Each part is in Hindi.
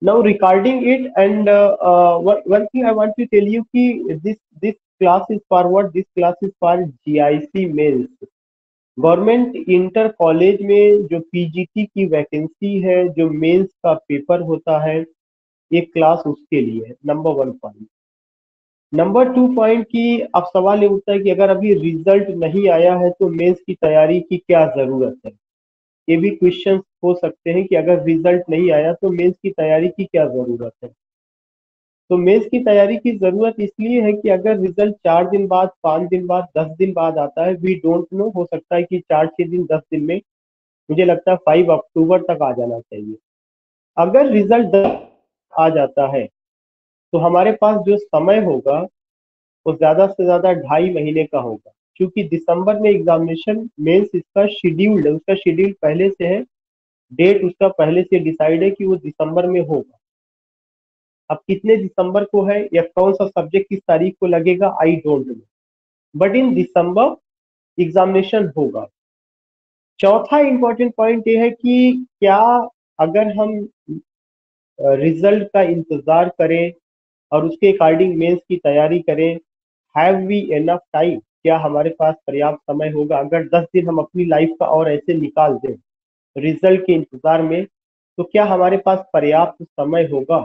Now regarding it, and one thing I want to tell you कि this class is for what? This class is for GIC mains. Government inter college में जो पीजीटी की वैकेंसी है, जो मेंस का पेपर होता है, ये क्लास उसके लिए है। Number 1 point. नंबर 2 पॉइंट की अब सवाल ये उठता है कि अगर अभी रिजल्ट नहीं आया है तो मेंस की तैयारी की क्या जरूरत है। ये भी क्वेश्चन हो सकते हैं कि अगर रिजल्ट नहीं आया तो मेंस की तैयारी की क्या जरूरत है। तो मेंस की तैयारी की जरूरत इसलिए है कि अगर रिजल्ट 4 दिन बाद, 5 दिन बाद, 10 दिन बाद आता है, वी डोंट नो, हो सकता है कि 4-6 दिन, 10 दिन में, मुझे लगता है 5 अक्टूबर तक आ जाना चाहिए। अगर रिजल्ट आ जाता है तो हमारे पास जो समय होगा वो ज्यादा से ज्यादा 2.5 महीने का होगा, क्योंकि दिसंबर में एग्जामिनेशन मेंस इसका शेड्यूल्ड है, उसका शेड्यूल पहले से है, डेट उसका पहले से डिसाइड है कि वो दिसंबर में होगा। अब कितने दिसंबर को है या कौन सा सब्जेक्ट किस तारीख को लगेगा, आई don't no, but in December examination होगा। चौथा इंपॉर्टेंट पॉइंट ये है कि क्या अगर हम रिजल्ट का इंतजार करें और उसके अकॉर्डिंग मेंस की तैयारी करें, हैव वी एनफ टाइम, क्या हमारे पास पर्याप्त समय होगा। अगर 10 दिन हम अपनी लाइफ का और ऐसे निकाल दें रिजल्ट के इंतजार में, तो क्या हमारे पास पर्याप्त समय होगा।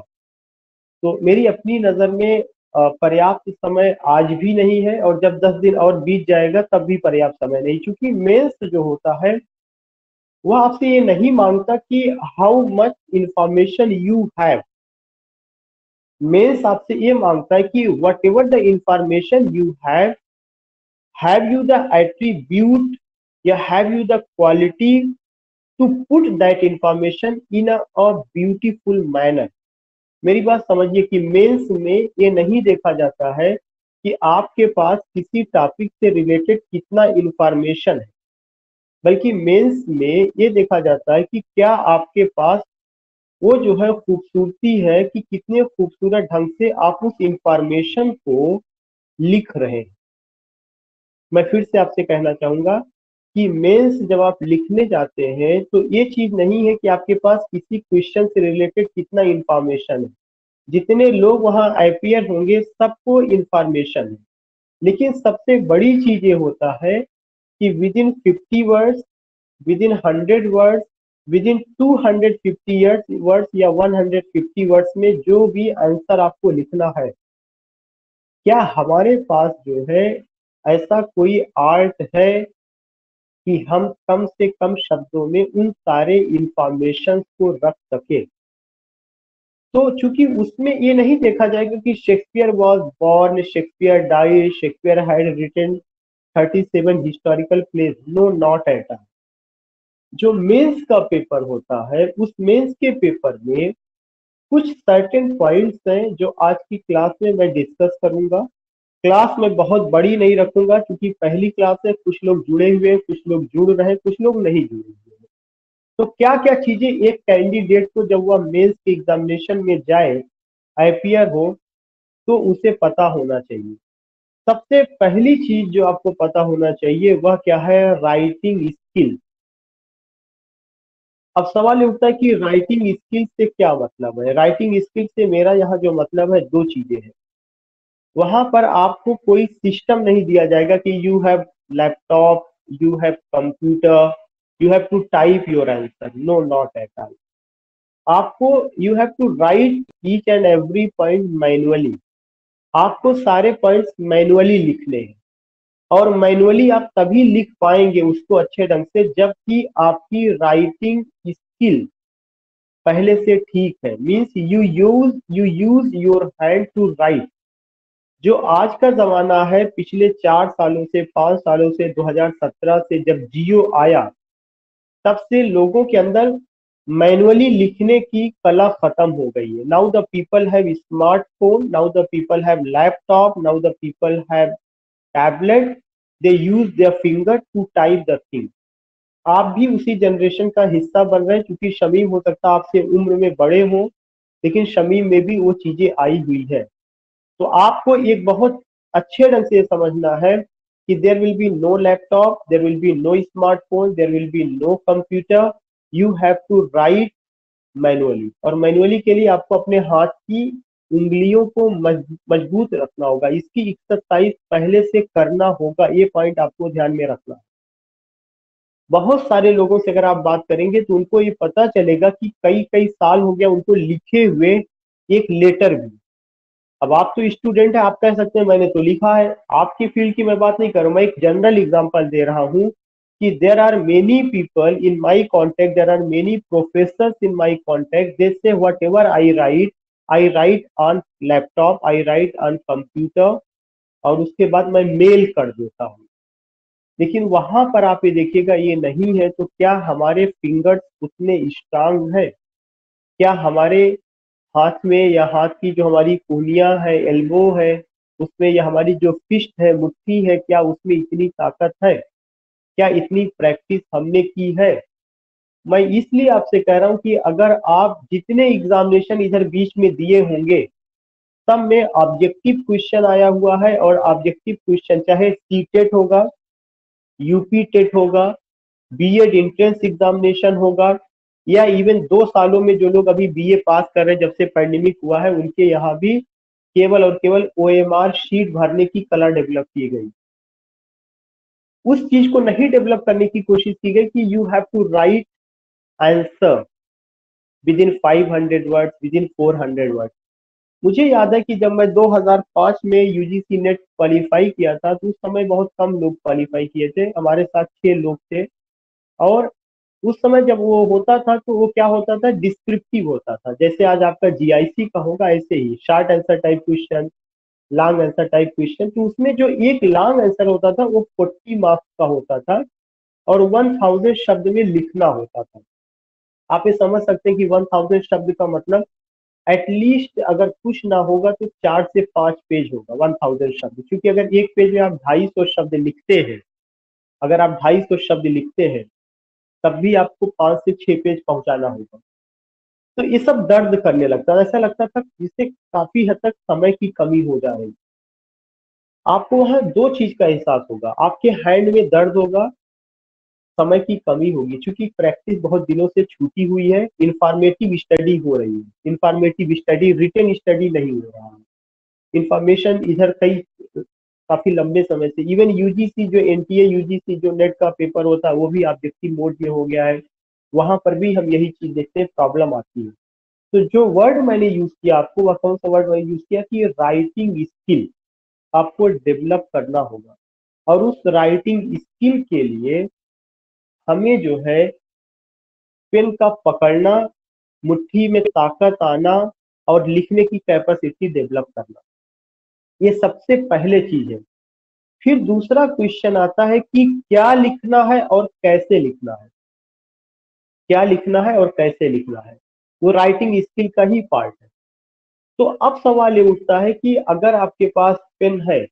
तो मेरी अपनी नज़र में पर्याप्त समय आज भी नहीं है, और जब 10 दिन और बीत जाएगा तब भी पर्याप्त समय नहीं, क्योंकि मेंस जो होता है वह आपसे ये नहीं मांगता कि how much information you have. Mains आपसे ये मांगता है कि whatever the information you have you the attribute या have you the quality to put that information in a beautiful manner. मेरी बात समझिए कि मेंस में ये नहीं देखा जाता है कि आपके पास किसी टॉपिक से रिलेटेड कितना इंफॉर्मेशन है, बल्कि मेंस में ये देखा जाता है कि क्या आपके पास वो जो है खूबसूरती है कि कितने खूबसूरत ढंग से आप उस इंफॉर्मेशन को लिख रहे हैं। मैं फिर से आपसे कहना चाहूंगा कि मेंस जब आप लिखने जाते हैं तो ये चीज नहीं है कि आपके पास किसी क्वेश्चन से रिलेटेड कितना इंफॉर्मेशन है। जितने लोग वहां अपियर होंगे सबको इंफॉर्मेशन है, लेकिन सबसे बड़ी चीज ये होता है कि with in 50 words, with in 100 words, with in 250 words या 150 वर्ड्स में जो भी आंसर आपको लिखना है, क्या हमारे पास जो है ऐसा कोई आर्ट है कि हम कम से कम शब्दों में उन सारे इंफॉर्मेशन को रख सके। तो चूंकि उसमें ये नहीं देखा जाएगा कि Shakespeare was born, Shakespeare died, Shakespeare had written 37 historical place, no not at all. जो मेंस का पेपर होता है उस मेंस के पेपर में कुछ सर्टेन पॉइंट्स हैं जो आज की क्लास में मैं डिस्कस करूंगा। क्लास में बहुत बड़ी नहीं रखूंगा क्योंकि पहली क्लास है, कुछ लोग जुड़े हुए हैं, कुछ लोग जुड़ रहे हैं, कुछ लोग नहीं जुड़े हुए हैं। तो क्या क्या चीजें एक कैंडिडेट को जब वह मेंस के एग्जामिनेशन में जाए, अपियर हो, तो उसे पता होना चाहिए। सबसे पहली चीज जो आपको पता होना चाहिए वह क्या है, राइटिंग स्किल। अब सवाल ये उठता है कि राइटिंग स्किल से क्या मतलब है। राइटिंग स्किल से मेरा यहाँ जो मतलब है, दो चीजें हैं। वहां पर आपको कोई सिस्टम नहीं दिया जाएगा कि you have laptop, you have computer, you have to type your answer, no not at all. आपको you have to write each and every point manually. आपको सारे पॉइंट्स मैनुअली लिखने हैं, और मैनुअली आप तभी लिख पाएंगे उसको अच्छे ढंग से जबकि आपकी राइटिंग स्किल पहले से ठीक है। Means you use your hand to write. जो आज का जमाना है, पिछले 4 सालों से, 5 सालों से, 2017 से जब जियो आया, तब से लोगों के अंदर मैनुअली लिखने की कला खत्म हो गई है। Now the people have smartphone, now the people have laptop, now the people have tablet, they use their finger to type the thing. आप भी उसी जनरेशन का हिस्सा बन रहे हैं, क्योंकि शमीम हो सकता है आपसे उम्र में बड़े हों, लेकिन शमीम में भी वो चीजें आई हुई है। तो आपको एक बहुत अच्छे ढंग से समझना है कि there will be no laptop, there will be no smartphone, there will be no computer, you have to write manually, और मैनुअली के लिए आपको अपने हाथ की उंगलियों को मजबूत रखना होगा, इसकी एक्सरसाइज पहले से करना होगा, ये पॉइंट आपको ध्यान में रखना है। बहुत सारे लोगों से अगर आप बात करेंगे तो उनको ये पता चलेगा कि कई कई साल हो गया उनको लिखे हुए एक लेटर भी। अब आप तो स्टूडेंट है, आप कह सकते हैं मैंने तो लिखा है, आपकी फील्ड की मैं बात नहीं करूं, मैं एक जनरल एग्जांपल दे रहा हूं कि there are many people in my contact, there are many professors in my contact, they say whatever I write on laptop, I write on computer, और उसके बाद मैं मेल कर देता हूँ। लेकिन वहां पर आप ये देखिएगा ये नहीं है, तो क्या हमारे फिंगर्स उतने स्ट्रांग है? क्या हमारे हाथ में या हाथ की जो हमारी उंगलियां है, एल्बो है, उसमें या हमारी जो फिस्ट है, मुट्ठी है, क्या उसमें इतनी ताकत है? क्या इतनी प्रैक्टिस हमने की है? मैं इसलिए आपसे कह रहा हूं कि अगर आप जितने एग्जामिनेशन इधर बीच में दिए होंगे सब में ऑब्जेक्टिव क्वेश्चन आया हुआ है, और ऑब्जेक्टिव क्वेश्चन चाहे सीटेट होगा, यूपी टेट होगा, बीएड एंट्रेंस एग्जामिनेशन होगा, या इवन 2 सालों में जो लोग अभी बीए पास कर रहे हैं जब से पैंडेमिक हुआ है, उनके यहाँ भी केवल और केवल ओएमआर शीट भरने की कला डेवलप की गई। उस चीज को नहीं डेवलप करने की कोशिश की गई कि you have to write answer within 500 words, within 400 words. मुझे याद है कि जब मैं 2005 में यूजीसी नेट क्वालिफाई किया था तो उस समय बहुत कम लोग क्वालिफाई किए थे, हमारे साथ 6 लोग थे। और उस समय जब वो होता था तो वो क्या होता था, डिस्क्रिप्टिव होता था, जैसे आज आपका जीआईसी का होगा ऐसे ही short answer type question, long answer type question. तो उसमें जो एक लॉन्ग आंसर होता था वो 40 मार्क्स का होता था, और 1000 शब्द में लिखना होता था। आप ये समझ सकते हैं कि 1000 शब्द का मतलब एटलीस्ट अगर कुछ ना होगा तो 4 से 5 पेज होगा 1000 शब्द, क्योंकि अगर एक पेज में आप 250 शब्द लिखते हैं, अगर आप 250 शब्द लिखते हैं तब भी आपको 5 से 6 पेज पहुंचाना होगा। तो ये सब दर्द करने लगता था, ऐसा लगता था जिससे काफी हद तक समय की कमी हो जा रही। आपको वहां दो चीज का एहसास होगा, आपके हैंड में दर्द होगा, समय की कमी होगी, क्योंकि प्रैक्टिस बहुत दिनों से छूटी हुई है, इंफॉर्मेटिव स्टडी हो रही है, इंफॉर्मेटिव स्टडी, रिटन स्टडी नहीं हो रहा है। इंफॉर्मेशन इधर कई काफी लंबे समय से, इवन यूजीसी जो एनटीए यूजीसी जो नेट का पेपर होता है वो भी ऑब्जेक्टिव मोड में हो गया है, वहां पर भी हम यही चीज देखते हैं, प्रॉब्लम आती है। तो जो वर्ड मैंने यूज किया, आपको वह कौन सा वर्ड मैंने यूज किया कि राइटिंग स्किल आपको डेवलप करना होगा, और उस राइटिंग स्किल के लिए हमें जो है पेन का पकड़ना, मुट्ठी में ताकत आना, और लिखने की कैपेसिटी डेवलप करना, ये सबसे पहले चीज है। फिर दूसरा क्वेश्चन आता है कि क्या लिखना है और कैसे लिखना है, क्या लिखना है और कैसे लिखना है, वो राइटिंग स्किल का ही पार्ट है। तो अब सवाल ये उठता है कि अगर आपके पास पेन है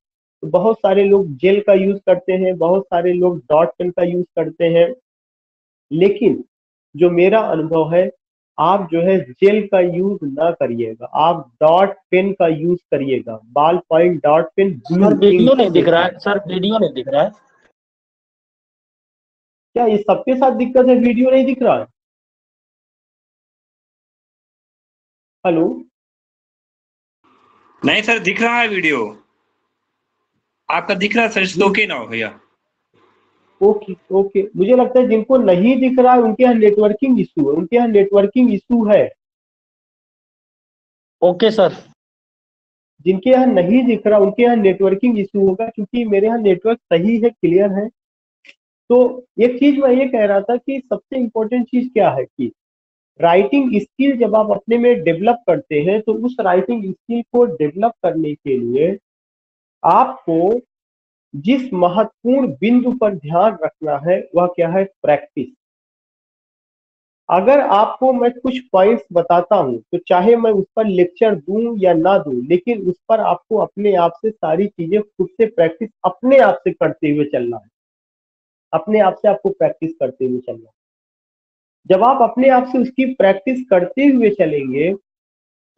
तो बहुत सारे लोग जेल का यूज करते हैं, बहुत सारे लोग डॉट पेन का यूज करते हैं, लेकिन जो मेरा अनुभव है, आप जो है जेल का यूज ना करिएगा, आप डॉट पेन का यूज करिएगा, ball point dot pen sir blue ink video नहीं के दिख रहा साथ। है, सर वीडियो नहीं दिख रहा है। क्या ये सबके साथ दिक्कत है, वीडियो नहीं दिख रहा है? हेलो? नहीं सर, दिख रहा है वीडियो, आपका दिख रहा है सर, तो ओके ना हो भैया। ओके ओके, मुझे लगता है जिनको नहीं दिख रहा है उनके यहाँ नेटवर्किंग इशू है, उनके यहाँ नेटवर्किंग इशू है। Okay sir. जिनके यहाँ नहीं दिख रहा उनके यहाँ नेटवर्किंग इशू होगा, क्योंकि मेरे यहाँ नेटवर्क सही है, क्लियर है। तो एक चीज मैं ये कह रहा था कि सबसे इंपॉर्टेंट चीज क्या है कि राइटिंग स्किल जब आप अपने में डेवलप करते हैं तो उस राइटिंग स्किल को डेवलप करने के लिए आपको जिस महत्वपूर्ण बिंदु पर ध्यान रखना है वह क्या है, प्रैक्टिस। अगर आपको मैं कुछ पॉइंट्स बताता हूं तो चाहे मैं उस पर लेक्चर दूं या ना दूं, लेकिन उस पर आपको अपने आप से सारी चीजें खुद से प्रैक्टिस अपने आप से करते हुए चलना है, अपने आप से आपको प्रैक्टिस करते हुए चलना है। जब आप अपने आप से उसकी प्रैक्टिस करते हुए चलेंगे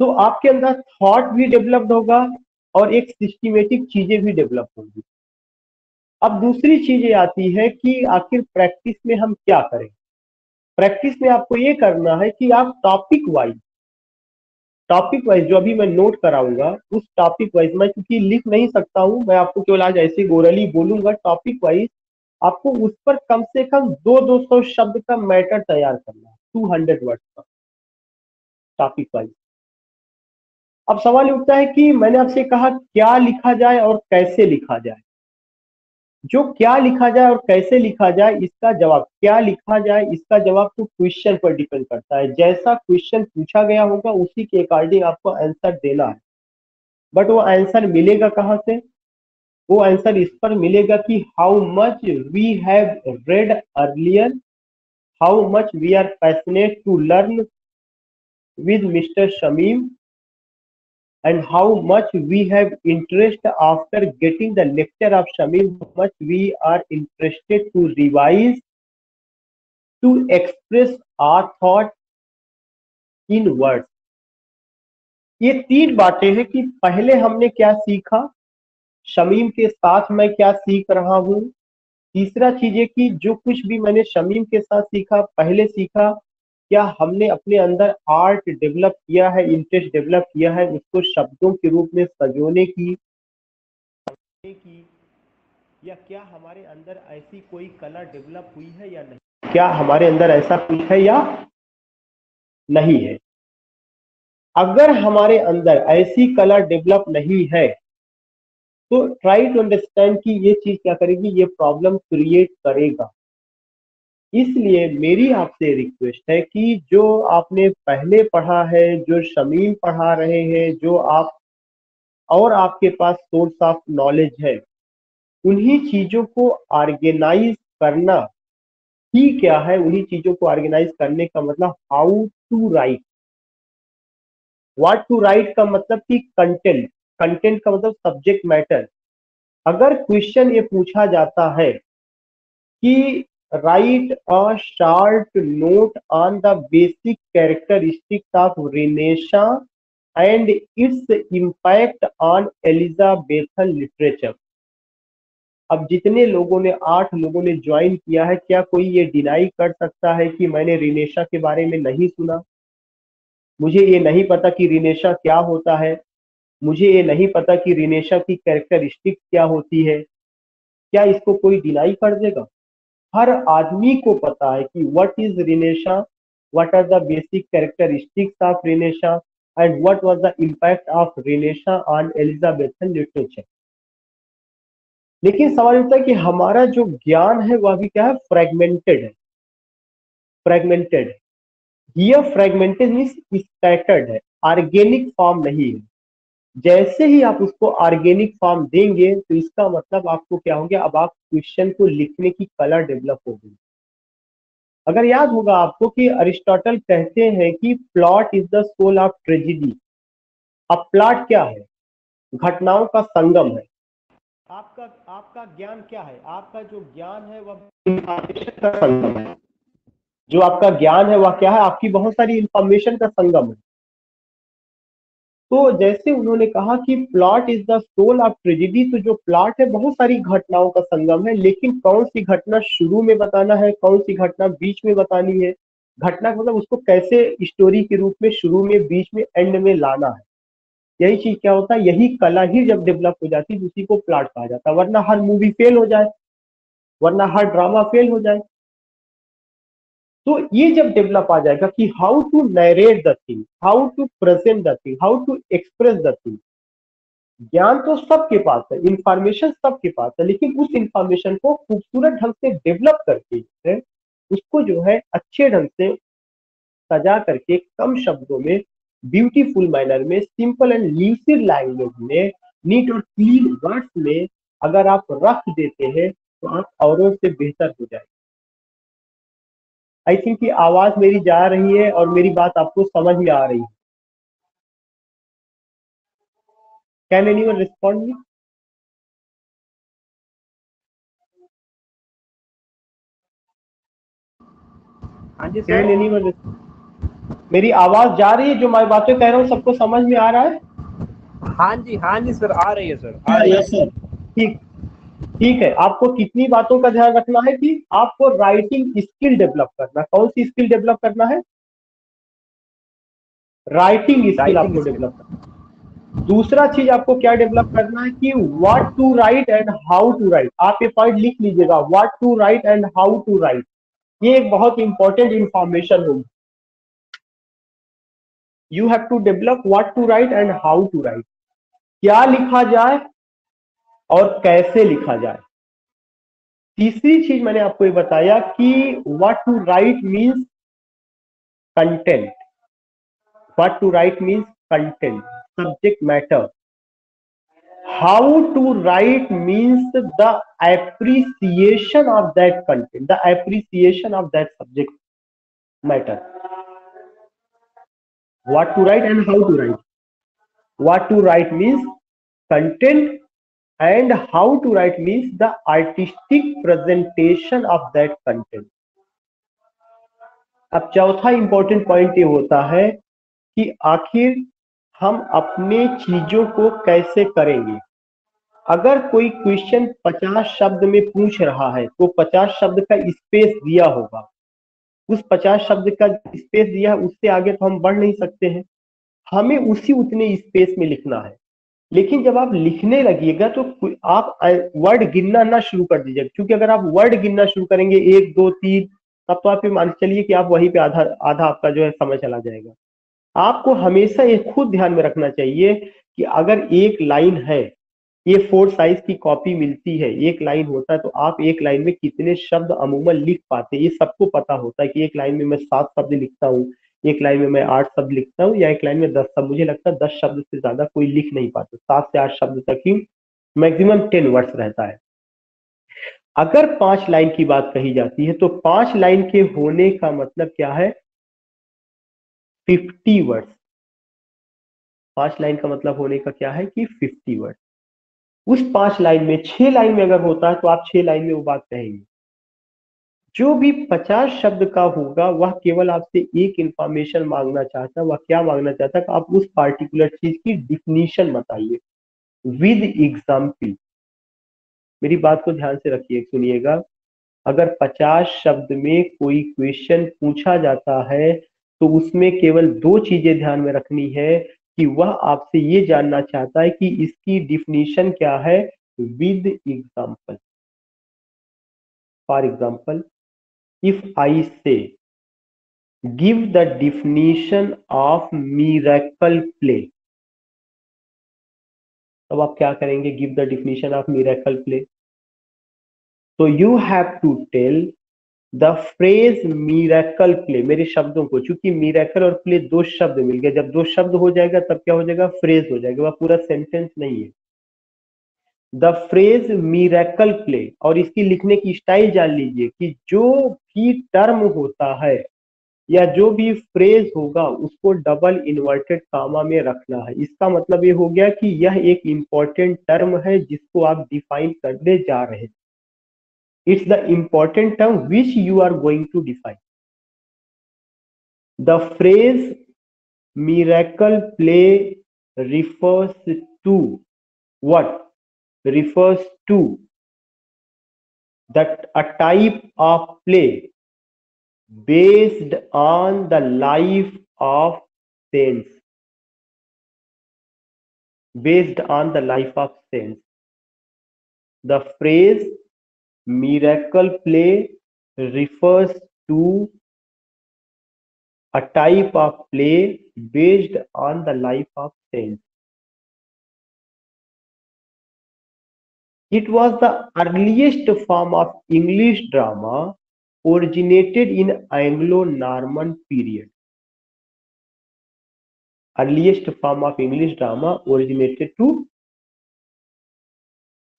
तो आपके अंदर थॉट भी डेवलप्ड होगा और एक सिस्टमेटिक चीजें भी डेवलप होंगी। अब दूसरी चीज ये आती है कि आखिर प्रैक्टिस में हम क्या करें। प्रैक्टिस में आपको ये करना है कि आप टॉपिक वाइज जो अभी मैं नोट कराऊंगा उस टॉपिक वाइज, मैं क्योंकि लिख नहीं सकता हूं, मैं आपको केवल आज ऐसे गोरली बोलूंगा, टॉपिक वाइज आपको उस पर कम से कम 200 शब्द का मैटर तैयार करना है, 200 वर्ड का टॉपिक वाइज। अब सवाल उठता है कि मैंने आपसे कहा क्या लिखा जाए और कैसे लिखा जाए। जो क्या लिखा जाए और कैसे लिखा जाए इसका जवाब, क्या लिखा जाए इसका जवाब तो क्वेश्चन पर डिपेंड करता है। जैसा क्वेश्चन पूछा गया होगा उसी के अकॉर्डिंग आपको आंसर देना है। बट वो आंसर मिलेगा कहाँ से? वो आंसर इस पर मिलेगा कि how much we have read earlier, how much we are passionate to learn with Mr. Shamim, and how much we have interest after getting the lecture of Shamim, how much we are interested to revise, to express our thought in words। ये तीन बातें हैं कि पहले हमने क्या सीखा, शमीम के साथ मैं क्या सीख रहा हूँ। तीसरा चीज है कि जो कुछ भी मैंने शमीम के साथ सीखा, पहले सीखा, क्या हमने अपने अंदर आर्ट डेवलप किया है, इंटरेस्ट डेवलप किया है उसको शब्दों के रूप में सजोने की, या क्या हमारे अंदर ऐसी कोई कला डेवलप हुई है या नहीं, क्या हमारे अंदर ऐसा कुछ है या नहीं है। अगर हमारे अंदर ऐसी कला डेवलप नहीं है तो ट्राई टू अंडरस्टैंड कि ये चीज क्या करेगी, ये प्रॉब्लम क्रिएट करेगा। इसलिए मेरी आपसे रिक्वेस्ट है कि जो आपने पहले पढ़ा है, जो शमीम पढ़ा रहे हैं, जो आप और आपके पास सोर्स ऑफ नॉलेज है, उन्हीं चीजों को ऑर्गेनाइज करना ही क्या है, उन्हीं चीजों को ऑर्गेनाइज करने का मतलब how to write. What to write का मतलब कि कंटेंट, कंटेंट का मतलब सब्जेक्ट मैटर। अगर क्वेश्चन ये पूछा जाता है कि write a short note on the basic characteristics of Renaissance and its impact on Elizabethan literature. अब जितने लोगों ने, 8 लोगों ने ज्वाइन किया है, क्या कोई ये डिनाई कर सकता है कि मैंने रिनेशा के बारे में नहीं सुना, मुझे ये नहीं पता कि रिनेशा क्या होता है, मुझे ये नहीं पता कि रिनेशा की कैरेक्टरिस्टिक्स क्या होती है? क्या इसको कोई डिनाई कर देगा? हर आदमी को पता है कि what is Renaissance, what are the basic characteristics of Renaissance and what was the impact of Renaissance on Elizabethan literature. लेकिन सवाल होता है कि हमारा जो ज्ञान है वह भी क्या है, फ्रेगमेंटेड है। फ्रेगमेंटेड है, ये फ्रेगमेंटेड मीन्स स्कैटर्ड है, ऑर्गेनिक फॉर्म नहीं है। जैसे ही आप उसको ऑर्गेनिक फॉर्म देंगे तो इसका मतलब आपको क्या हो गया, अब आप क्वेश्चन को लिखने की कला डेवलप हो गई। अगर याद होगा आपको कि अरिस्टोटल कहते हैं कि plot is the soul of tragedy. अब प्लॉट क्या है, घटनाओं का संगम है। आपका आपका ज्ञान क्या है, आपका जो ज्ञान है वह इंफॉर्मेशन का संगम है। जो आपका ज्ञान है वह क्या है, आपकी बहुत सारी इंफॉर्मेशन का संगम है। तो जैसे उन्होंने कहा कि plot is the soul of tragedy, तो जो प्लॉट है बहुत सारी घटनाओं का संगम है, लेकिन कौन सी घटना शुरू में बताना है, कौन सी घटना बीच में बतानी है, घटना का मतलब उसको कैसे स्टोरी के रूप में शुरू में, बीच में, एंड में लाना है, यही चीज क्या होता है, यही कला ही जब डेवलप हो जाती है उसी को प्लॉट कहा जाता है। वरना हर मूवी फेल हो जाए, वरना हर ड्रामा फेल हो जाए। तो ये जब डेवलप आ जाएगा कि how to narrate the thing, how to present the thing, how to express the thing. ज्ञान तो सबके पास है, इंफॉर्मेशन सबके पास है, लेकिन उस इंफॉर्मेशन को खूबसूरत ढंग से डेवलप करके है, उसको जो है अच्छे ढंग से सजा करके कम शब्दों में, ब्यूटीफुल मैनर में, सिंपल एंड ल्यूसिड लैंग्वेज में, नीट और क्लीन वर्ड्स में अगर आप रख देते हैं तो आप औरों से बेहतर हो जाएंगे। आई थिंक कि आवाज मेरी जा रही है और मेरी बात आपको समझ में आ रही है। Can anyone respond me? हाँ जी कैन सर। एनीवन? मेरी आवाज जा रही है, जो मैं बातें कह रहा हूँ सबको समझ में आ रहा है? हाँ जी सर, आ रही है सर, आ रही है। सर ठीक। ठीक है, आपको कितनी बातों का ध्यान रखना है कि आपको राइटिंग स्किल डेवलप करना। कौन सी स्किल डेवलप करना है? राइटिंग स्किल आपको डेवलप करना है। दूसरा चीज आपको क्या डेवलप करना है कि what to write and how to write. आप ये पॉइंट लिख लीजिएगा, what to write and how to write. ये एक बहुत इंपॉर्टेंट इंफॉर्मेशन होगी। You have to develop what to write and how to write. क्या लिखा जाए और कैसे लिखा जाए। तीसरी चीज मैंने आपको ये बताया कि what to write means content. What to write means content, subject matter. How to write means the appreciation of that content, the appreciation of that subject matter. What to write and how to write. What to write means content and how to write means the artistic presentation of that content. अब चौथा इंपॉर्टेंट पॉइंट ये होता है कि आखिर हम अपने चीजों को कैसे करेंगे। अगर कोई क्वेश्चन 50 शब्द में पूछ रहा है तो 50 शब्द का स्पेस दिया होगा। उस 50 शब्द का स्पेस दिया है, उससे आगे तो हम बढ़ नहीं सकते हैं। हमें उसी उतने स्पेस में लिखना है। लेकिन जब आप लिखने लगिएगा तो आप वर्ड गिनना ना शुरू कर दीजिएगा, क्योंकि अगर आप वर्ड गिनना शुरू करेंगे 1 2 3, तब तो आप ये मान चलिए कि आप वहीं पे आधा आधा आपका जो है समय चला जाएगा। आपको हमेशा ये खुद ध्यान में रखना चाहिए कि अगर एक लाइन है, ये 4 साइज की कॉपी मिलती है, एक लाइन होता है, तो आप एक लाइन में कितने शब्द अमूमन लिख पाते हैं ये सबको पता होता है कि एक लाइन में मैं 7 शब्द लिखता हूँ, एक लाइन में मैं 8 शब्द लिखता हूँ, या एक लाइन में 10 शब्द। मुझे लगता है 10 शब्द से ज्यादा कोई लिख नहीं पाता, 7 से 8 शब्द तक ही मैक्सिमम 10 वर्ड्स रहता है। अगर 5 लाइन की बात कही जाती है तो 5 लाइन के होने का मतलब क्या है? 50 वर्ड्स। 5 लाइन का मतलब होने का क्या है कि 50 वर्ड। उस 5 लाइन में 6 लाइन में अगर होता है तो आप 6 लाइन में वो बात कहेंगे। जो भी 50 शब्द का होगा वह केवल आपसे एक इंफॉर्मेशन मांगना चाहता है। वह क्या मांगना चाहता है कि आप उस पार्टिकुलर चीज की डिफिनीशन बताइए विद एग्जाम्पल। मेरी बात को ध्यान से रखिए, सुनिएगा। अगर 50 शब्द में कोई क्वेश्चन पूछा जाता है तो उसमें केवल 2 चीजें ध्यान में रखनी है कि वह आपसे ये जानना चाहता है कि इसकी डिफिनीशन क्या है with example. For example, if I say give the definition of miracle play, तब आप क्या करेंगे? Give the definition of miracle play. तो you have to tell the phrase miracle play. मेरे शब्दों को, चूंकि मिरेकल और प्ले 2 शब्द मिल गए, जब 2 शब्द हो जाएगा तब क्या हो जाएगा? फ्रेज हो जाएगा, वह पूरा सेंटेंस नहीं है। द फ्रेज मिरेकल प्ले, और इसकी लिखने की स्टाइल जान लीजिए कि जो भी टर्म होता है या जो भी फ्रेज होगा उसको डबल इन्वर्टेड कामा में रखना है। इसका मतलब ये हो गया कि यह एक इंपॉर्टेंट टर्म है जिसको आप डिफाइन करने जा रहे हैं। It's the important term which you are going to define. The phrase miracle play refers to what? Refers to that a type of play based on the life of saints. Based on the life of saints. The phrase miracle play refers to a type of play based on the life of saints. It was the earliest form of English drama originated in Anglo-Norman period. Earliest form of English drama originated to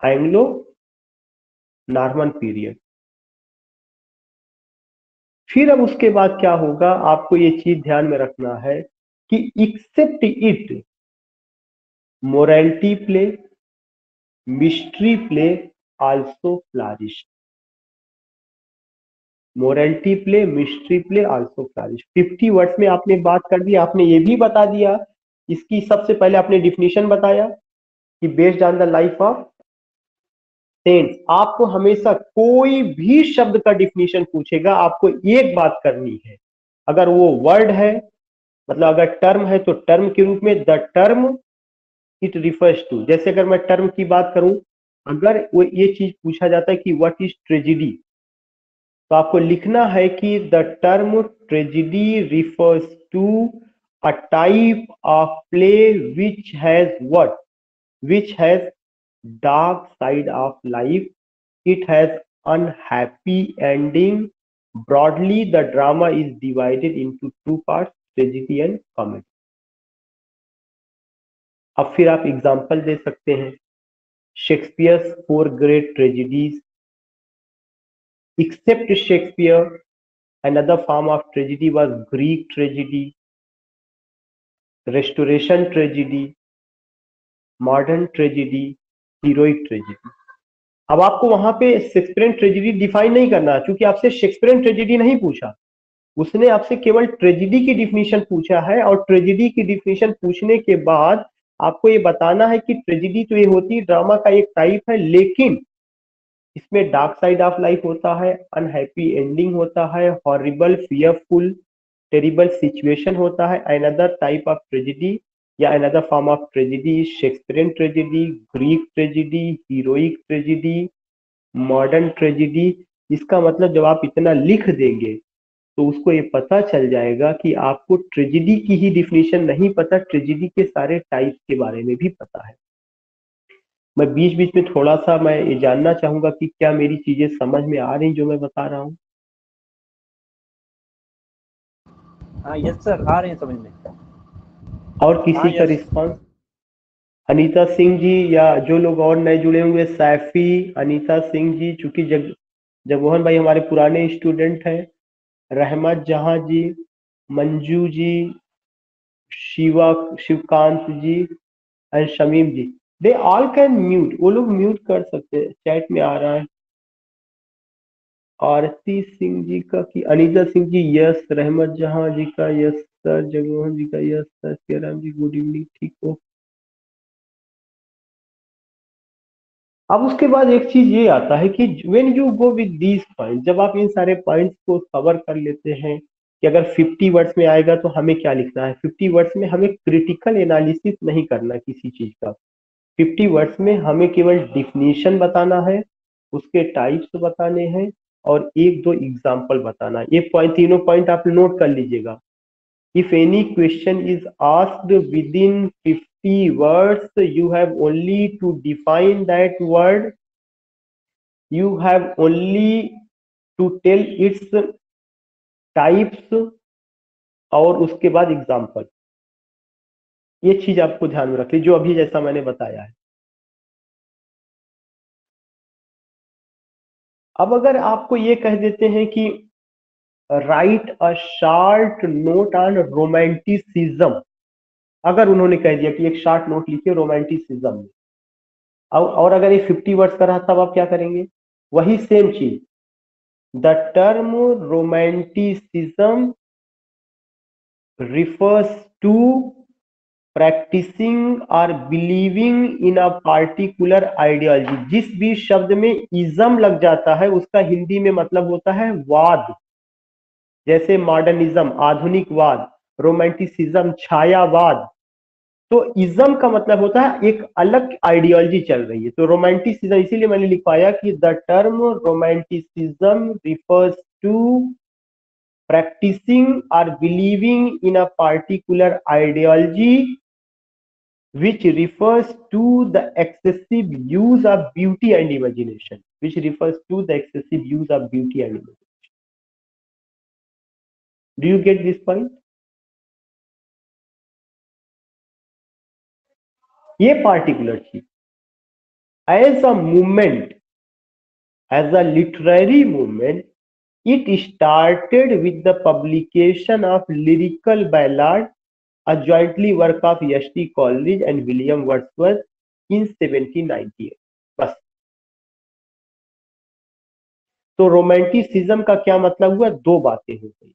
Anglo-Norman period. फिर अब उसके बाद क्या होगा, आपको ये चीज ध्यान में रखना है कि except it morality play, mystery play also flourish. Morality play, mystery play also flourish. 50 words में आपने बात कर दी। आपने ये भी बता दिया, इसकी सबसे पहले आपने डिफिनीशन बताया कि based on the life of sense. आपको हमेशा कोई भी शब्द का डिफिनीशन पूछेगा, आपको एक बात करनी है, अगर वो वर्ड है, मतलब अगर टर्म है तो टर्म के रूप में the term it refers to. जैसे अगर मैं टर्म की बात करूं, अगर वो ये चीज पूछा जाता है कि व्हाट इज ट्रेजिडी, तो आपको लिखना है कि the term tragedy refers to a type of play which has what, which has dark side of life, it has unhappy ending. Broadly, the drama is divided into two parts, tragedy and comedy. अब फिर आप एग्जाम्पल दे सकते हैं, Shakespeare's 4 great tragedies, except Shakespeare, another form of tragedy was Greek tragedy, Restoration tragedy, modern tragedy, heroic tragedy. अब आपको वहां पे शेक्सपियरियन ट्रेजेडी डिफाइन नहीं करना, क्योंकि आपसे शेक्सपियरियन ट्रेजेडी नहीं पूछा, उसने आपसे केवल ट्रेजेडी की डिफिनीशन पूछा है। और ट्रेजेडी की डिफिनीशन पूछने के बाद आपको ये बताना है कि ट्रेजेडी तो ये होती है ड्रामा का एक टाइप है, लेकिन इसमें डार्क साइड ऑफ लाइफ होता है, अनहैप्पी एंडिंग होता है, हॉरिबल फियरफुल टेरिबल सिचुएशन होता है। अनदर टाइप ऑफ ट्रेजेडी या another form of tragedy Shakespearean tragedy, Greek tragedy, heroic tragedy, modern tragedy. इसका मतलब जब आप इतना लिख देंगे तो उसको ये पता चल जाएगा कि आपको ट्रेजेडी की ही डिफिनीशन नहीं पता, ट्रेजेडी के सारे टाइप्स के बारे में भी पता है। मैं बीच बीच में थोड़ा सा मैं ये जानना चाहूंगा कि क्या मेरी चीजें समझ में आ रही जो मैं बता रहा हूँ। हाँ यस सर, आ रहे हैं समझ में। और किसी हाँ, का यस। रिस्पांस? अनीता सिंह जी या जो लोग और नए जुड़े होंगे, सैफी, अनीता सिंह जी, चूंकि जगमोहन भाई हमारे पुराने स्टूडेंट हैं, Rahmat Jahan ji, Manju ji, Shivkant ji and Shamim ji, they all can mute, वो लोग म्यूट कर सकते हैं, चैट में आ रहा है। आरती सिंह जी का कि अनीता सिंह जी यस, रहमत जहां जी का यस सर, जगमोहन जी का यस सर, सियाराम जी गुड इवनिंग, ठीक हो। अब उसके बाद एक चीज ये आता है कि when you go with these point, जब आप इन सारे पॉइंट्स को कवर कर लेते हैं कि अगर 50 वर्ड्स में आएगा तो हमें क्या लिखना है, 50 वर्ड्स में हमें क्रिटिकल एनालिसिस नहीं करना किसी चीज का, 50 वर्ड्स में हमें केवल डिफिनीशन बताना है, उसके टाइप्स बताने हैं और एक दो एग्जाम्पल बताना है। ये पॉइंट, तीनों पॉइंट आप नोट कर लीजिएगा। If any question is asked within 50 words, you have only to define that word. You have only to tell its types और उसके बाद एग्जाम्पल। ये चीज आपको ध्यान में रखिए, जो अभी जैसा मैंने बताया है। अब अगर आपको ये कह देते हैं कि write a short note on romanticism, अगर उन्होंने कह दिया कि एक शॉर्ट नोट लिखिए रोमांटिसिज्म में, और अगर ये 50 वर्ड्स का रहा तब आप क्या करेंगे? वही सेम चीज, the term romanticism refers to practicing or believing in a particular ideology। जिस भी शब्द में इज्म लग जाता है उसका हिंदी में मतलब होता है वाद, जैसे मॉडर्निज्म आधुनिकवाद, रोमांटिसिज्म छायावाद। तो इज्म का मतलब होता है एक अलग आइडियोलॉजी चल रही है, तो रोमांटिसिज्म, इसीलिए मैंने लिखवाया कि the term romanticism refers to practicing or believing in a particular ideology which refers to the excessive use of beauty and imagination, which refers to the excessive use of beauty and imagination. Do you get this point? ये particular चीज as a movement, as a literary movement, it started with the publication of lyrical ballad, a jointly work of H.T. Coleridge and William Wordsworth in 1798। बस। तो रोमांटिसिज्म का क्या मतलब हुआ? दो बातें हो गई,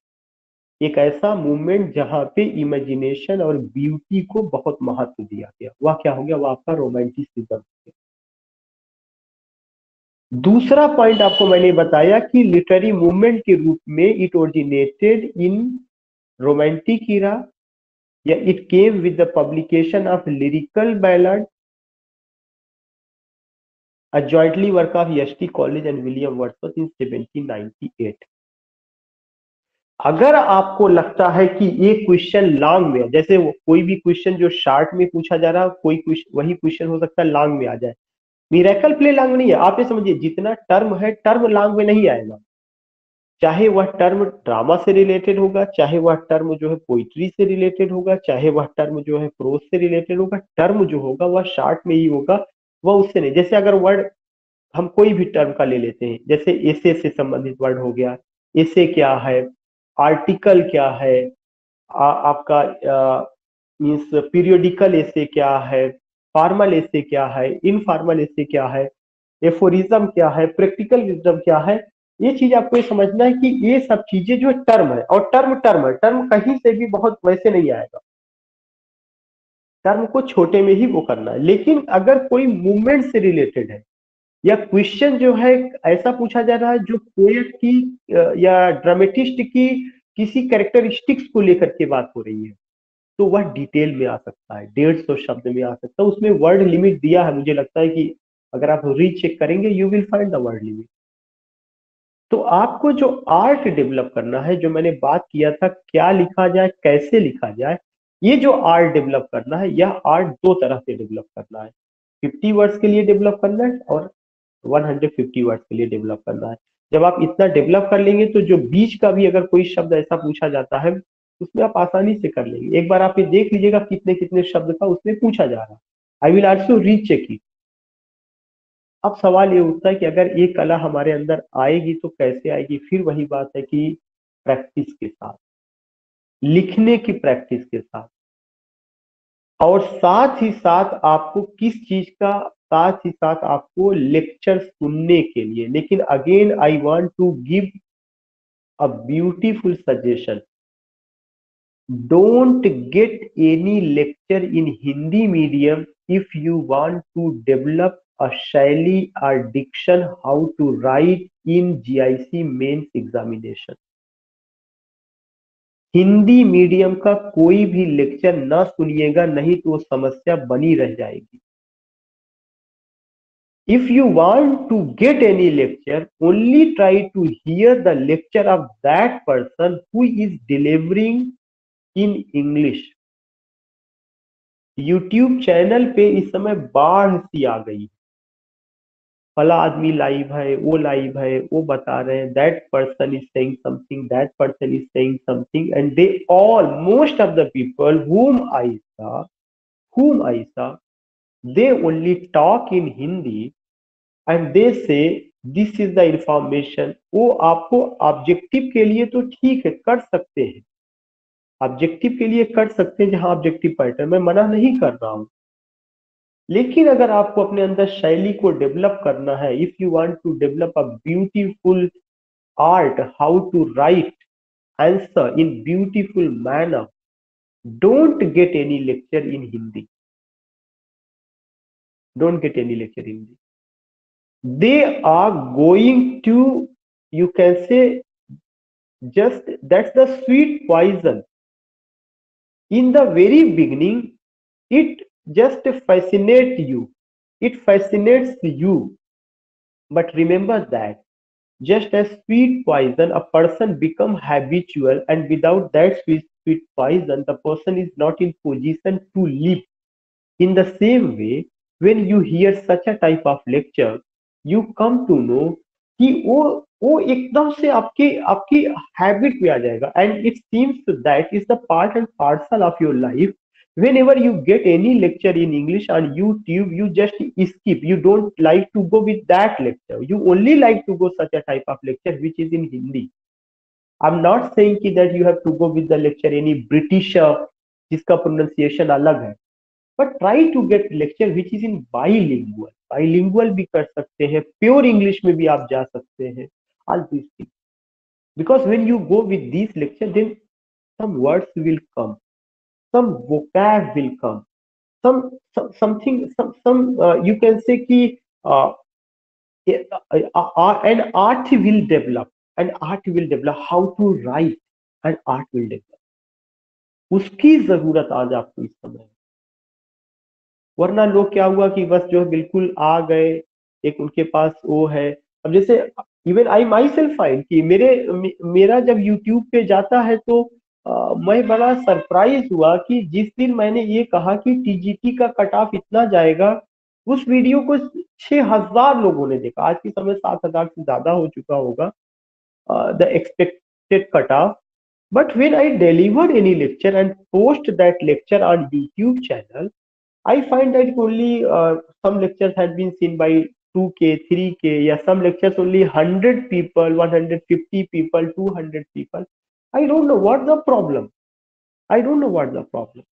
एक ऐसा मूवमेंट जहां पे इमेजिनेशन और ब्यूटी को बहुत महत्व दिया गया, वह क्या हो गया? वह आपका रोमांटिसिज्म। दूसरा पॉइंट आपको मैंने बताया कि लिटरेरी मूवमेंट के रूप में it originated in romantic era, या it came with the publication of lyrical ballad, a jointly work of S T Coleridge and William Wordsworth in 1798। अगर आपको लगता है कि ये क्वेश्चन लॉन्ग में है, जैसे कोई भी क्वेश्चन जो शॉर्ट में पूछा जा रहा है, कोई वही क्वेश्चन हो सकता है लॉन्ग में आ जाए। मिरेकल प्ले लॉन्ग नहीं है, आप ये समझिए जितना टर्म है टर्म लॉन्ग में नहीं आएगा। चाहे वह टर्म ड्रामा से रिलेटेड होगा, चाहे वह टर्म जो है पोइट्री से रिलेटेड होगा, चाहे वह टर्म जो है प्रोज से रिलेटेड होगा, टर्म जो होगा वह शॉर्ट में ही होगा, वह उससे नहीं। जैसे अगर वर्ड हम कोई भी टर्म का ले लेते हैं, जैसे एसे से संबंधित वर्ड हो गया, एसे क्या है, आर्टिकल क्या है, आपका मीन्स पीरियोडिकल एसे क्या है, फॉर्मल एसे क्या है, इनफॉर्मल एसे क्या है, एफोरिज्म क्या है, प्रैक्टिकल विजडम क्या है। ये चीज आपको ये समझना है कि ये सब चीजें जो टर्म है, और टर्म टर्म है, टर्म कहीं से भी बहुत वैसे नहीं आएगा, टर्म को छोटे में ही वो करना है। लेकिन अगर कोई मूवमेंट से रिलेटेड है, या क्वेश्चन जो है ऐसा पूछा जा रहा है जो पोएट की या ड्रामेटिस्ट की किसी कैरेक्टरिस्टिक्स को लेकर के बात हो रही है, तो वह डिटेल में आ सकता है, 150 शब्द में आ सकता है। उसमें वर्ड लिमिट दिया है, मुझे लगता है कि अगर आप रीचेक करेंगे you will find the word limit. तो आपको जो आर्ट डेवलप करना है, जो मैंने बात किया था क्या लिखा जाए, कैसे लिखा जाए, ये जो आर्ट डेवलप करना है, यह आर्ट दो तरह से डेवलप करना है। 50 वर्ड्स के लिए डेवलप करना है और 150 वर्ड्स के लिए डेवलप करना है। जब आप इतना डेवलप कर लेंगे तो जो बीच का भी अगर कोई शब्द ऐसा पूछा जाता है, उसमें आप आसानी से कर लेंगे। एक बार आप ये देख लीजिएगा कितने कितने शब्द का उसमें पूछा जा रहा है। I will also recheck it. अब सवाल ये उठता है कि अगर ये कला हमारे अंदर आएगी तो कैसे आएगी। फिर वही बात है कि प्रैक्टिस के साथ, लिखने की प्रैक्टिस के साथ, और साथ ही साथ आपको किस चीज का, साथ ही साथ आपको लेक्चर सुनने के लिए। लेकिन again I want to give a beautiful suggestion, don't get any lecture in Hindi medium if you want to develop a shaili or diction how to write in GIC mains examination। Hindi medium का कोई भी लेक्चर ना सुनिएगा, नहीं तो समस्या बनी रह जाएगी। If you want to get any lecture, only try to hear the lecture of that person who is delivering in English। YouTube channel पे इस समय बाढ़ सी आ गई, फला आदमी लाइव है, वो लाइव है, वो बता रहे हैं that person is saying something, that person is saying something, and they all most of the people whom I saw, they only talk in Hindi and they say this is the information। वो आपको ऑब्जेक्टिव के लिए तो ठीक है कर सकते हैं, ऑब्जेक्टिव के लिए कर सकते हैं, जहां ऑब्जेक्टिव पैटर्न मैं मना नहीं कर रहा हूं। लेकिन अगर आपको अपने अंदर शैली को डेवलप करना है, if you want to develop a beautiful art how to write answer in beautiful manner, don't get any lecture in Hindi, don't get any lecture in Hindi. They are going to, you can say, just that's the sweet poison। in the very beginning it just fascinates you, it fascinates you, but remember that just as sweet poison, a person become habitual, and without that sweet poison, the person is not in position to live। In the same way, when you hear such a type of lecture, you come to know कि वो एकदम से आपके आपकी हैबिट में आ जाएगा, and it seems that is the part and parcel of your life. Whenever you get any lecture in English on YouTube, you just skip, you don't like to go with that lecture, you only like to go such a type of lecture which is in Hindi। I'm not saying कि that you have to go with the lecture any British जिसका प्रोनाउंसिएशन अलग है, but try to get lecture which is in bilingual। bilingual भी कर सकते हैं, प्योर इंग्लिश में भी आप जा सकते हैं, all these things। because when you go with these lecture, then some words will come, some vocab will come, something, some you can say कि an art will develop, how to write, and art will develop. उसकी जरूरत आज आपको इस समय है। वरना लोग क्या हुआ कि बस जो है बिल्कुल आ गए, एक उनके पास वो है। अब जैसे even I my self find कि मेरा जब यूट्यूब पे जाता है तो मैं बड़ा सरप्राइज हुआ कि जिस दिन मैंने ये कहा कि टीजीटी का कट ऑफ इतना जाएगा, उस वीडियो को 6,000 लोगों ने देखा। आज के समय 7,000 से ज्यादा हो चुका होगा the expected cut off. But when I delivered any lecture and post that lecture on YouTube channel, I find that only some lectures had been seen by 2K, 3K, yeah, some lectures only 100 people, 150 people, 200 people. I don't know what the problem. I don't know what the problem.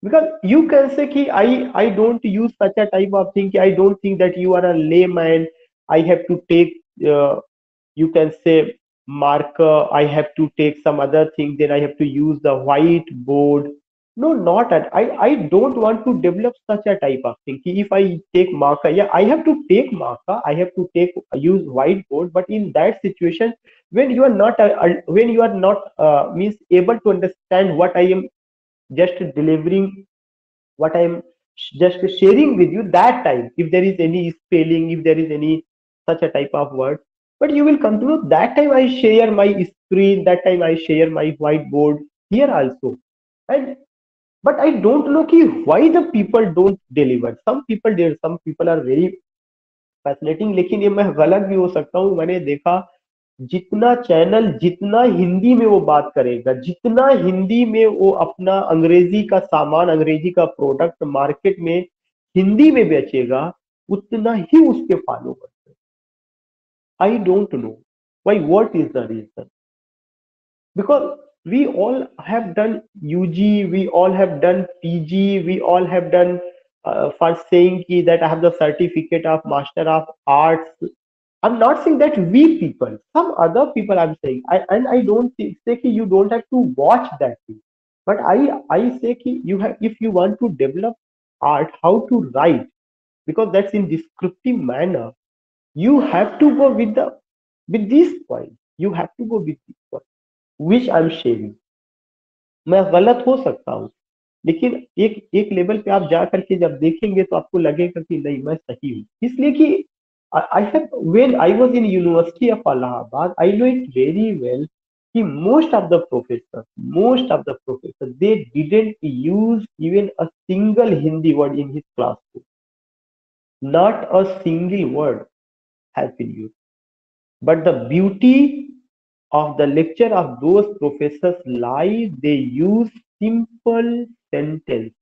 Because you can say ki I don't use such a type of thing. I don't think that you are a layman. I have to take you can say marker. I have to take some other thing. Then I have to use the whiteboard. No, not at. I don't want to develop such a type of thing. If I take marker, yeah, I have to take marker. I have to take use whiteboard. But in that situation, when you are not means able to understand what I am just delivering, what I am just sharing with you, that time if there is any spelling, if there is any such a type of word, but you will come to know that time I share my screen, that time I share my whiteboard here also. And but I don't know ki why the people don't deliver. Some people are very fascinating, लेकिन ये मैं गलत भी हो सकता हूँ। मैंने देखा जितना चैनल जितना हिंदी में वो बात करेगा, जितना हिंदी में वो अपना अंग्रेजी का सामान, अंग्रेजी का प्रोडक्ट मार्केट में हिंदी में बेचेगा, उतना ही उसके फॉलोवर्स है। I don't know why, what is the reason? Because we all have done UG, we all have done PG, we all have done for saying ki that I have the certificate of Master of Arts. I'm not saying that we people, some other people I'm saying, and I don't say ki you don't have to watch that thing, but I say ki you have, if you want to develop art, how to write, because that's in descriptive manner, you have to go with this point, you have to go with this point which I'm sharing. मैं गलत हो सकता हूँ, लेकिन एक एक लेवल पे आप जा करके जब देखेंगे तो आपको लगेगा कि नहीं मैं सही हूँ। इसलिए कि I have, when I was in University of Allahabad, I know it very well कि most of the professors, they didn't use even a single Hindi word in his classroom. Not a single word has been used. But the beauty of the lecture of those professors lies, they use simple sentence.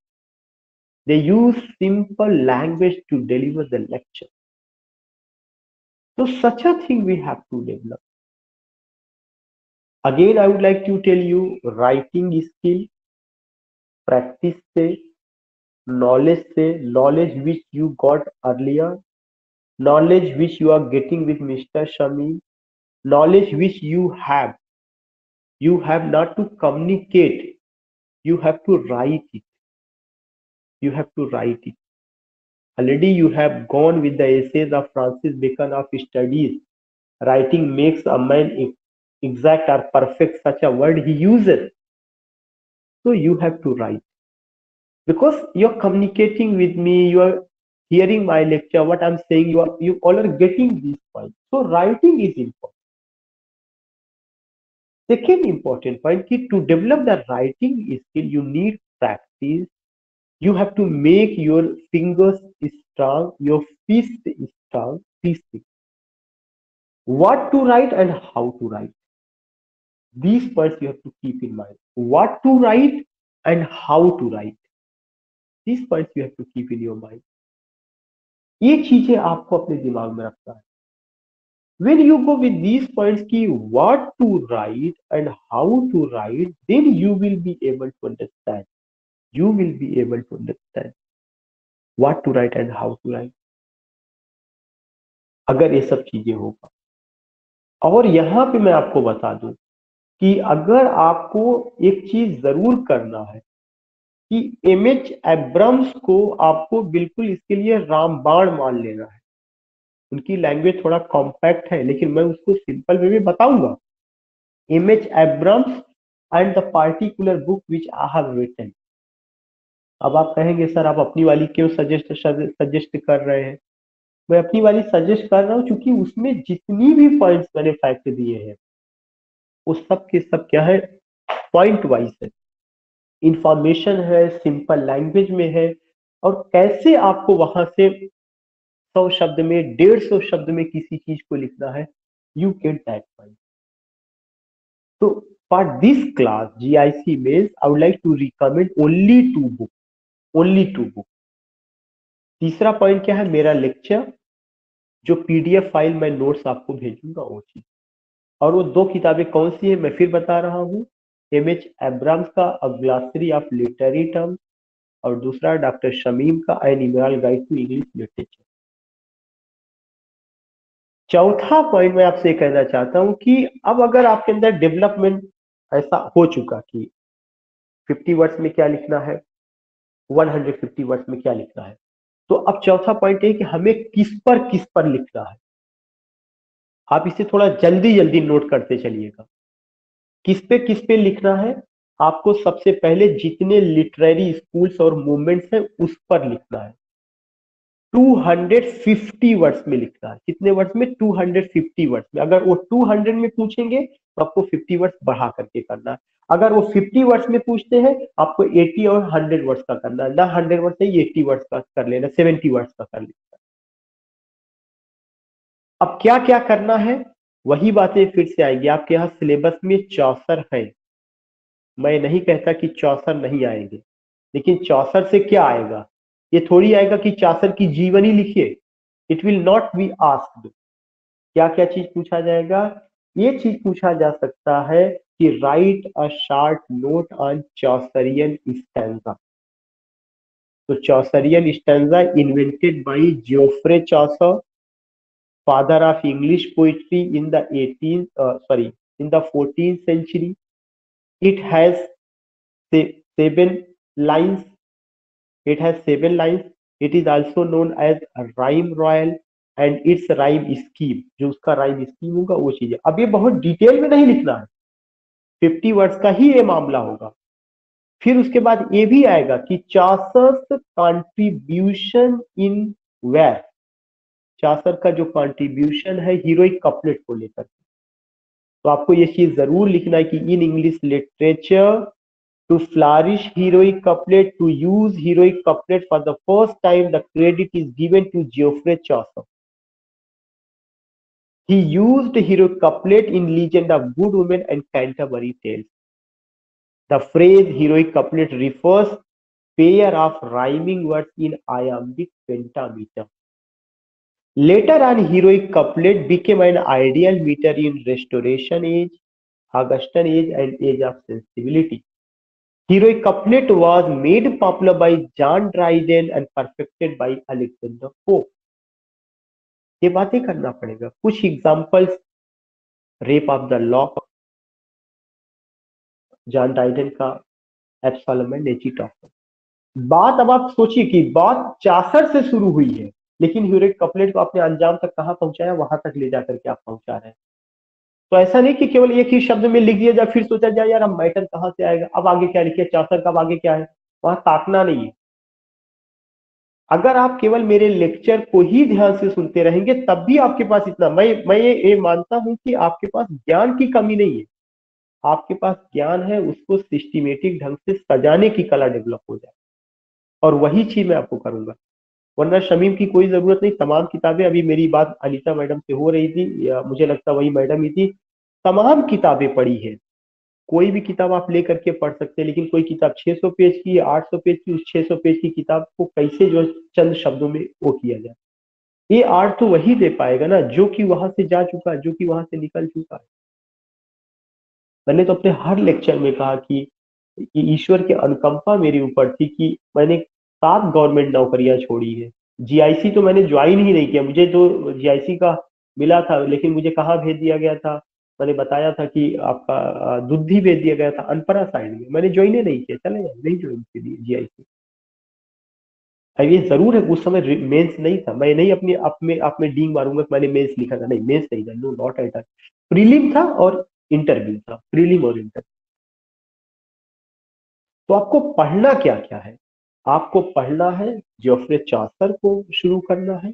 They use simple language to deliver the lecture. So such a thing we have to develop. Again, I would like to tell you, writing skill, practice से, knowledge which you got earlier, knowledge which you are getting with Mr. Shami, knowledge which you have not to communicate, you have to write it. You have to write it. Already you have gone with the essays of Francis Bacon of studies. Writing makes a man exact or perfect, such a word he uses. So you have to write. Because you're communicating with me, you are hearing my lecture, what I'm saying, you all are getting these points. So writing is important. Second important point is to develop the writing skill, you need practice. You have to make your fingers strong, your fist strong, these things. What to write and how to write. These points you have to keep in mind. What to write and how to write. These points you have to keep in your mind. ये चीजें आपको अपने दिमाग में रखना है. When you go with these points ki what to write and how to write, then you will be able to understand. You will be able to understand what to write and how to write. अगर ये सब चीजें होगा. और यहाँ पे मैं आपको बता दूं कि अगर आपको एक चीज जरूर करना है कि एमएच एब्रम्स को आपको बिल्कुल इसके लिए रामबाण मान लेना है. उनकी लैंग्वेज थोड़ा कॉम्पैक्ट है, लेकिन मैं उसको सिंपल वे में बताऊंगा। M H Abrams and the particular book which I have written. अब आप कहेंगे सर आप अपनी वाली क्यों सजेस्ट कर रहे हैं? मैं अपनी वाली सजेस्ट कर रहा हूँ क्योंकि उसमें जितनी भी पॉइंट्स मैंने फैक्ट दिए हैं वो सब के सब क्या है, पॉइंट वाइज है, इंफॉर्मेशन है, सिंपल लैंग्वेज में है, और कैसे आपको वहां से 100 शब्द में 150 शब्द में किसी चीज को लिखना है, यू गेट दैट पॉइंट। तो for this class GIC mains I would like to recommend only 2 book, only 2 book. तीसरा पॉइंट क्या है, मेरा लेक्चर जो PDF फाइल मैं नोट्स आपको भेजूंगा वो चीज। और वो 2 किताबें कौन सी है मैं फिर बता रहा हूँ, M H एब्राम्स का a glossary of literary terms, और दूसरा डॉक्टर शमीम का an Imran guide to English literature. चौथा पॉइंट मैं आपसे कहना चाहता हूं कि अब अगर आपके अंदर डेवलपमेंट ऐसा हो चुका कि 50 वर्ड्स में क्या लिखना है, 150 वर्ड्स में क्या लिखना है, तो अब चौथा पॉइंट है कि हमें किस पर लिखना है। आप इसे थोड़ा जल्दी जल्दी नोट करते चलिएगा। किस पे लिखना है, आपको सबसे पहले जितने लिटरेरी स्कूल्स और मूवमेंट्स हैं उस पर लिखना है। 250 वर्ड्स में लिखना है। कितने वर्ड्स में? 250 वर्ड्स में। अगर वो 200 में पूछेंगे तो आपको 50 वर्ड्स बढ़ा करके करना है। अगर वो 50 वर्ड्स में पूछते हैं आपको 80 और 100 वर्ड्स का करना है, ना 100 वर्ड्स से 80 वर्ड्स का कर लेना, 70 वर्ड्स का कर लेना। अब क्या क्या करना है, वही बातें फिर से आएंगी। आपके यहाँ सिलेबस में 64 है, मैं नहीं कहता कि 64 नहीं आएंगे, लेकिन 64 से क्या आएगा? ये थोड़ी आएगा कि 64 की जीवनी लिखिए। It will not be asked. क्या क्या चीज पूछा जाएगा? ये चीज पूछा जा सकता है कि write a short note on Chaucerian stanza. तो Chaucerian stanza invented by Geoffrey Chaucer, father of English poetry in the 14th century. It has 7 lines. It has 7 lines. It is also known as a rhyme royal and its rhyme scheme. जो उसका rhyme scheme होगा वो चीज है। अब ये बहुत डिटेल में नहीं लिखना है, 50 वर्ड्स का ही ये मामला होगा। फिर उसके बाद ये भी आएगा कि चौसर कॉन्ट्रीब्यूशन इन वेयर, चौसर का जो कॉन्ट्रीब्यूशन है हीरोइक कपलेट को लेकर। तो आपको ये चीज जरूर लिखना है कि in English literature to flourish heroic couplet, to use heroic couplet for the first time, the credit is given to Geoffrey Chaucer. He used heroic couplet in Legend of Good Women and Canterbury Tales. The phrase heroic couplet refers pair of rhyming words in iambic pentameter. Later on, heroic couplet became an ideal meter in Restoration Age, Augustan Age, and Age of Sensibility. Heroic couplet was made popular by John Dryden and perfected by Alexander Pope. ये बातें करना पड़ेगा। कुछ examples, rape of the lock, John Dryden का एब्सोलम एंड एचिटॉफर। बात अब आप सोचिए कि बात 64 से शुरू हुई है, लेकिन हीरोइक कपलेट को आपने अंजाम तक कहां पहुंचाया, वहां तक ले जाकर के आप पहुंचा रहे हैं। तो ऐसा नहीं कि केवल एक ही शब्द में लिख दिया जाए फिर सोचा जाए यार अब मैटर कहां से आएगा, अब आगे क्या लिखे 64 का, अब आगे क्या है, वहां ताकना नहीं है। अगर आप केवल मेरे लेक्चर को ही ध्यान से सुनते रहेंगे तब भी आपके पास इतना, मैं ये मानता हूं कि आपके पास ज्ञान की कमी नहीं है, आपके पास ज्ञान है, उसको सिस्टमेटिक ढंग से सजाने की कला डेवलप हो जाए, और वही चीज मैं आपको करूंगा। वरना शमीम की कोई जरूरत नहीं। तमाम किताबें, अभी मेरी बात अनीता मैडम से हो रही थी, या मुझे लगता वही मैडम ही थी, तमाम किताबें पढ़ी है। कोई भी किताब आप लेकर के पढ़ सकते हैं, लेकिन कोई किताब 600 पेज की, 800 पेज की, उस 600 पेज की किताब को कैसे जो चंद शब्दों में वो किया जाए, ये आर्ट तो वही दे पाएगा ना जो कि वहां से जा चुका है, जो कि वहां से निकल चुका है। मैंने तो अपने हर लेक्चर में कहा कि ईश्वर की अनुकंपा मेरे ऊपर थी कि मैंने 7 गवर्नमेंट नौकरियां छोड़ी है। GIC तो मैंने ज्वाइन ही नहीं किया, मुझे तो GIC का मिला था, लेकिन मुझे कहाँ भेज दिया गया था, मैंने बताया था कि आपका दुद्धि भेज दिया गया था, अनपरा साइड में। मैंने ज्वाइन ही नहीं किया, चले नहीं ज्वाइन की GIC। अब ये जरूर है उस समय मेंस नहीं था, मैं नहीं अपने आप में डींग मारूंगा कि मैंने मेंस लिखा था, नहीं मेंस नहीं था, no not at all. Prelim था और इंटरव्यू था, प्रीलिम और इंटर। तो आपको पढ़ना क्या क्या है? आपको पढ़ना है जोफ्रे चासर को शुरू करना है,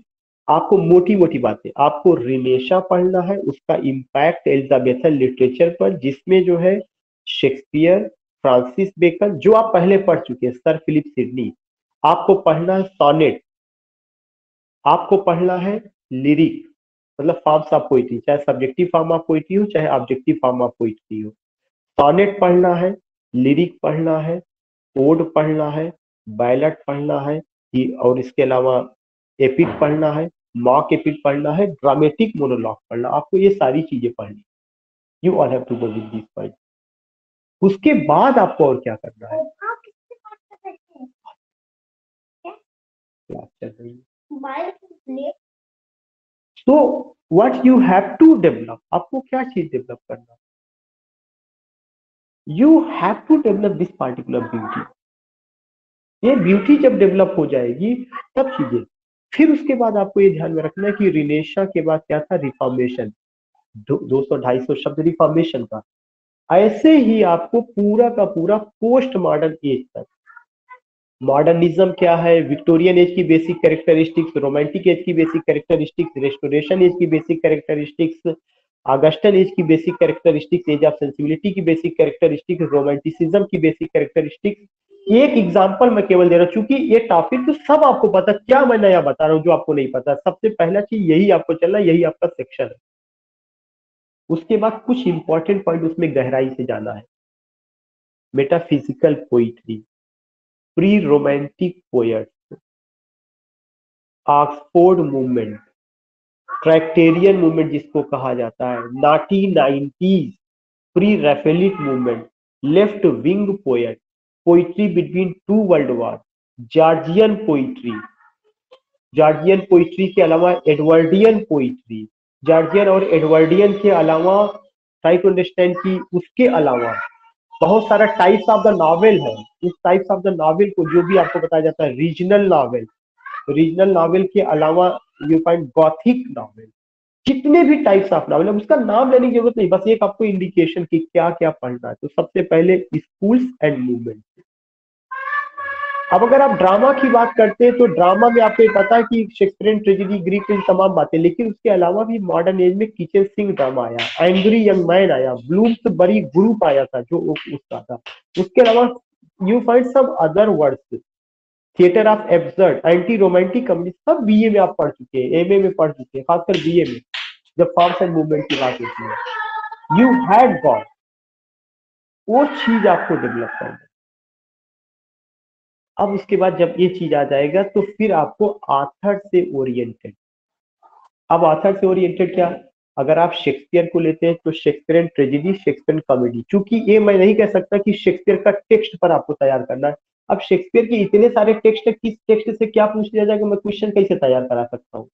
आपको मोटी मोटी बातें, आपको रिनेशा पढ़ना है, उसका इम्पैक्ट एलिजाबेथन लिटरेचर पर, जिसमें जो है शेक्सपियर, फ्रांसिस बेकन जो आप पहले पढ़ चुके हैं, सर फिलिप सिडनी। आपको पढ़ना है सॉनेट, आपको पढ़ना है लिरिक, मतलब फॉर्म्स ऑफ पोइट्री, चाहे सब्जेक्टिव फॉर्म ऑफ पोइट्री हो चाहे ऑब्जेक्टिव फॉर्म ऑफ पोइट्री हो। सॉनेट पढ़ना है, लिरिक पढ़ना है, ओड पढ़ना है, बैलेट पढ़ना है, और इसके अलावा एपिक पढ़ना है, मॉक एपिक पढ़ना है, ड्रामेटिक मोनोलॉग पढ़ना। आपको ये सारी चीजें पढ़नी, you all have to go with this point. उसके बाद आपको और क्या करना है? क्लास चल रही है। So what you have to develop, आपको क्या चीज डेवलप करना? You have to develop this particular beauty। ये ब्यूटी जब डेवलप हो जाएगी तब चीजें, फिर उसके बाद आपको ये ध्यान में रखना है कि रिनेशा के बाद क्या था? रिफॉर्मेशन। 200-250 शब्द रिफॉर्मेशन का। ऐसे ही आपको पूरा का पूरा पोस्ट मॉडर्न एज तक, मॉडर्निज्म क्या है, विक्टोरियन एज की बेसिक कैरेक्टरिस्टिक्स, रोमांटिक एज की बेसिक कैरेक्टरिस्टिक्स, रेस्टोरेशन एज की बेसिक कैरेक्टरिस्टिक्स, ऑगस्टन एज की basic characteristics, age of sensibility की बेसिक कैरेक्टरिस्टिक्स, रोमांटिसिज्म की बेसिक कैरेक्टरिस्टिक्स। एक एग्जांपल मैं केवल दे रहा हूँ, क्योंकि ये टॉपिक तो सब आपको पता, क्या मैं नया बता रहा हूँ जो आपको नहीं पता? सबसे पहला चीज यही आपको चलना, यही आपका सेक्शन है। उसके बाद कुछ इंपॉर्टेंट पॉइंट उसमें गहराई से जाना है। Metaphysical poetry, pre romantic poets, Oxford movement, Tractarian movement जिसको कहा जाता है, 1990s, pre Raphaelite movement, left wing poet, poetry between two world war, Georgian poetry, Georgian poetry के अलावा एडवर्डियन पोइट्री, जॉर्जियन और एडवर्डियन के अलावा ट्राई टू अंडरस्टैंड की उसके अलावा बहुत सारा टाइप्स ऑफ द नॉवेल है। इस टाइप्स ऑफ द नॉवेल को जो भी आपको बताया जाता है, रीजनल नॉवेल, रीजनल नॉवेल के अलावा यू फाइंड गॉथिक नॉवेल, जितने भी टाइप्स ऑफ नॉवेल है उसका नाम लेने की जरूरत नहीं, बस एक आपको इंडिकेशन की क्या क्या पढ़ना है। तो सबसे पहले स्कूल्स एंड मूवमेंट। अब अगर आप ड्रामा की बात करते हैं तो ड्रामा में आपको ये पता है कि शेक्सपियरियन ट्रेजेडी, ग्रीक ट्रेजेडी, तमाम बातें, लेकिन उसके अलावा भी मॉडर्न एज में किचन सिंह ड्रामा आया, एंग्री यंग मैन आया, ब्लूम्सबरी ग्रुप आया था जो उसका था। उसके अलावा you find some other words, theatre of absurd, anti romantic comedy, सब बीए में आप पढ़ चुके हैं, एमए में पढ़ चुके हैं, खासकर बीए में जब फॉर्म्स एंड मूवमेंट की बात होती है। यू हैड गॉट, वो चीज आपको डेवलप करना है। अब उसके बाद जब ये चीज आ जाएगा तो फिर आपको आथर से ओरिएंटेड। अब आथर से ओरिएंटेड क्या? अगर आप शेक्सपियर को लेते हैं तो शेक्सपियरियन ट्रेजेडी, शेक्सपियरियन कॉमेडी, चूंकि ये मैं नहीं कह सकता कि शेक्सपियर का टेक्स्ट पर आपको तैयार करना है। अब शेक्सपियर के इतने सारे टेक्स्ट है, किस टेक्स्ट से क्या पूछ लिया जाएगा, मैं क्वेश्चन कैसे तैयार करा सकता हूँ?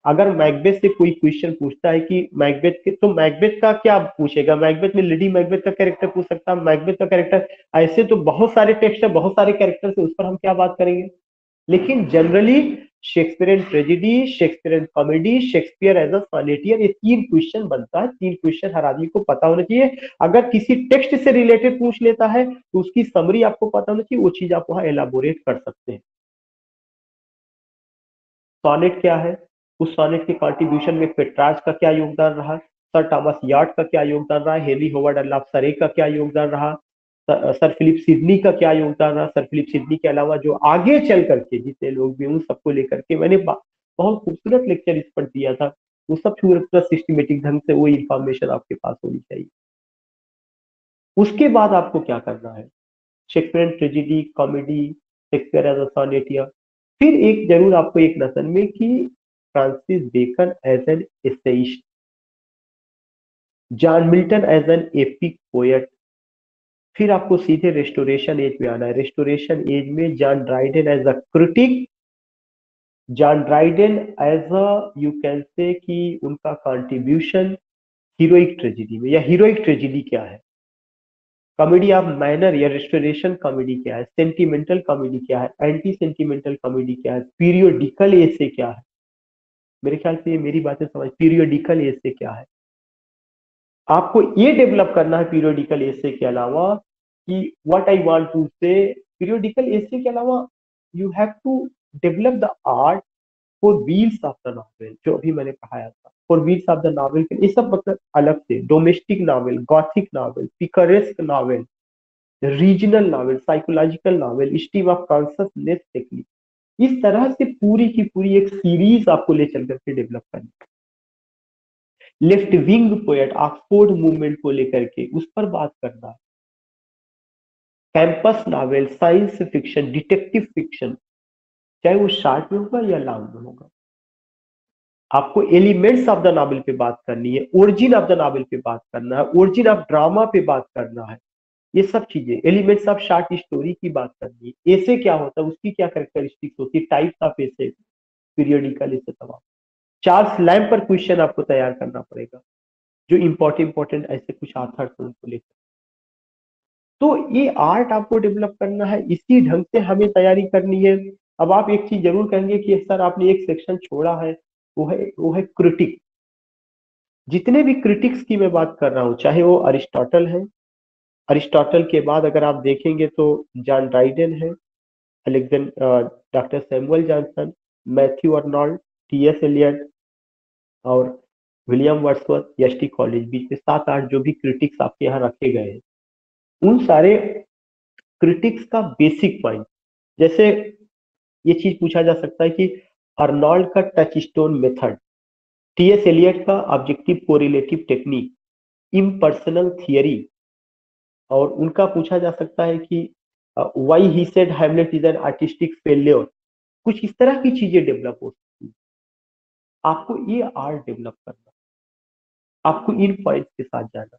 अगर मैकबेथ से कोई क्वेश्चन पूछता है कि मैकबेथ के, तो मैकबेथ का क्या पूछेगा? मैकबेथ में लेडी मैकबेथ का कैरेक्टर पूछ सकता है, मैकबेथ का कैरेक्टर, ऐसे तो बहुत सारे टेक्स्ट है, बहुत सारे कैरेक्टर है, उस पर हम क्या बात करेंगे? लेकिन generally Shakespearean tragedy, Shakespearean comedy, Shakespeare as a sonneteer, ये 3 क्वेश्चन बनता है। 3 क्वेश्चन हर आदमी को पता होना चाहिए। अगर किसी टेक्स्ट से रिलेटेड पूछ लेता है तो उसकी समरी आपको पता होना चाहिए, वो चीज आप वहां एलाबोरेट कर सकते हैं। सॉनेट क्या है, उस सॉनेट के कॉन्ट्रीब्यूशन में पेट्रार्च का क्या योगदान रहा, सर थॉमस यार्ड का क्या योगदान रहा, हेनरी होवर्ड अल्लाफसरे का क्या योगदान रहा, सर फिलिप सिडनी का क्या योगदान रहा। सर फिलिप सिडनी के अलावा जो आगे चल करके जितने लोग भी, उन सबको लेकर के मैंने बहुत खूबसूरत लेक्चर इस पर दिया था। वो सब पूरा सिस्टमेटिक ढंग से वो इंफॉर्मेशन आपके पास होनी चाहिए। उसके बाद आपको क्या करना है? Shakespearean tragedy, comedy, Shakespeare as a sonneteer. फिर एक जरूर आपको एक लेसन में कि Francis Bacon as an essayist, John Milton as an epic poet. फिर आपको सीधे रेस्टोरेशन एज में आना है। रेस्टोरेशन एज में John Dryden as a critic, John Dryden as a, you can say कि उनका कंट्रीब्यूशन हीरोइक ट्रेजेडी में, या हीरोइक ट्रेजेडी क्या है, कॉमेडी ऑफ मैनर या रेस्टोरेशन कॉमेडी क्या है, सेंटिमेंटल कॉमेडी क्या है, एंटी सेंटिमेंटल कॉमेडी क्या है, पीरियोडिकल एसे क्या है। मेरे ख्याल से ये मेरी बातें समझ, पीरियोडिकल एसे क्या है। आपको ये डेवलप करना है पीरियोडिकल एसे के अलावा कि what I want to say, periodical essay के अलावा you have to develop the art for wheels of the novel, जो अभी मैंने पढ़ाया था, for wheels of the novel. ये सब मतलब अलग से domestic novel, Gothic novel, picaresque novel, regional novel, psychological novel, stream of consciousness technique, इस तरह से पूरी की पूरी एक सीरीज आपको ले चल करके डेवलप करनी। Left wing poet, Oxford movement को लेकर के उस पर बात करना, campus novel, science fiction, detective fiction, चाहे वो शॉर्ट में होगा या लॉन्ग में होगा। आपको एलिमेंट्स ऑफ द नॉवेल पे बात करनी है, ओरिजिन ऑफ द नॉवेल पे बात करना है, ओरिजिन ऑफ ड्रामा पे बात करना है, ये सब चीजें, एलिमेंट्स ऑफ शॉर्ट स्टोरी की बात करनी है, ऐसे क्या होता है, उसकी क्या कैरेक्टरिस्टिक्स होती है, टाइप्स ऑफ ऐसे, पीरियोडिकल ऐसे तमाम। चार्ल्स लैम्ब पर क्वेश्चन आपको तैयार करना पड़ेगा, जो इंपॉर्टेंट ऐसे कुछ आथर्स हैं उनको लेकर। तो ये आर्ट आपको डेवलप करना है, इसी ढंग से हमें तैयारी करनी है। अब आप एक चीज जरूर कहेंगे कि सर आपने एक सेक्शन छोड़ा है, वो है क्रिटिक। जितने भी क्रिटिक्स की मैं बात कर रहा हूँ, चाहे वो अरिस्टोटल है, अरिस्टोटल के बाद अगर आप देखेंगे तो जॉन ड्राइडन है, doctor Samuel Johnson, Matthew Arnold, T S. Eliot और विलियम वर्ड्सवर्थ, एस.टी. कॉलेज, बीच में 7-8 जो भी क्रिटिक्स आपके यहाँ रखे गए हैं, उन सारे क्रिटिक्स का बेसिक पॉइंट, जैसे ये चीज पूछा जा सकता है कि अर्नोल्ड का touchstone method, T S. Eliot का objective correlative technique, impersonal theory, और उनका पूछा जा सकता है कि why he said Hamlet is an artistic failure. कुछ इस तरह की चीजें डेवलप हो सकती है। आपको ये आर्ट डेवलप करना, आपको इन पॉइंट्स के साथ जाना।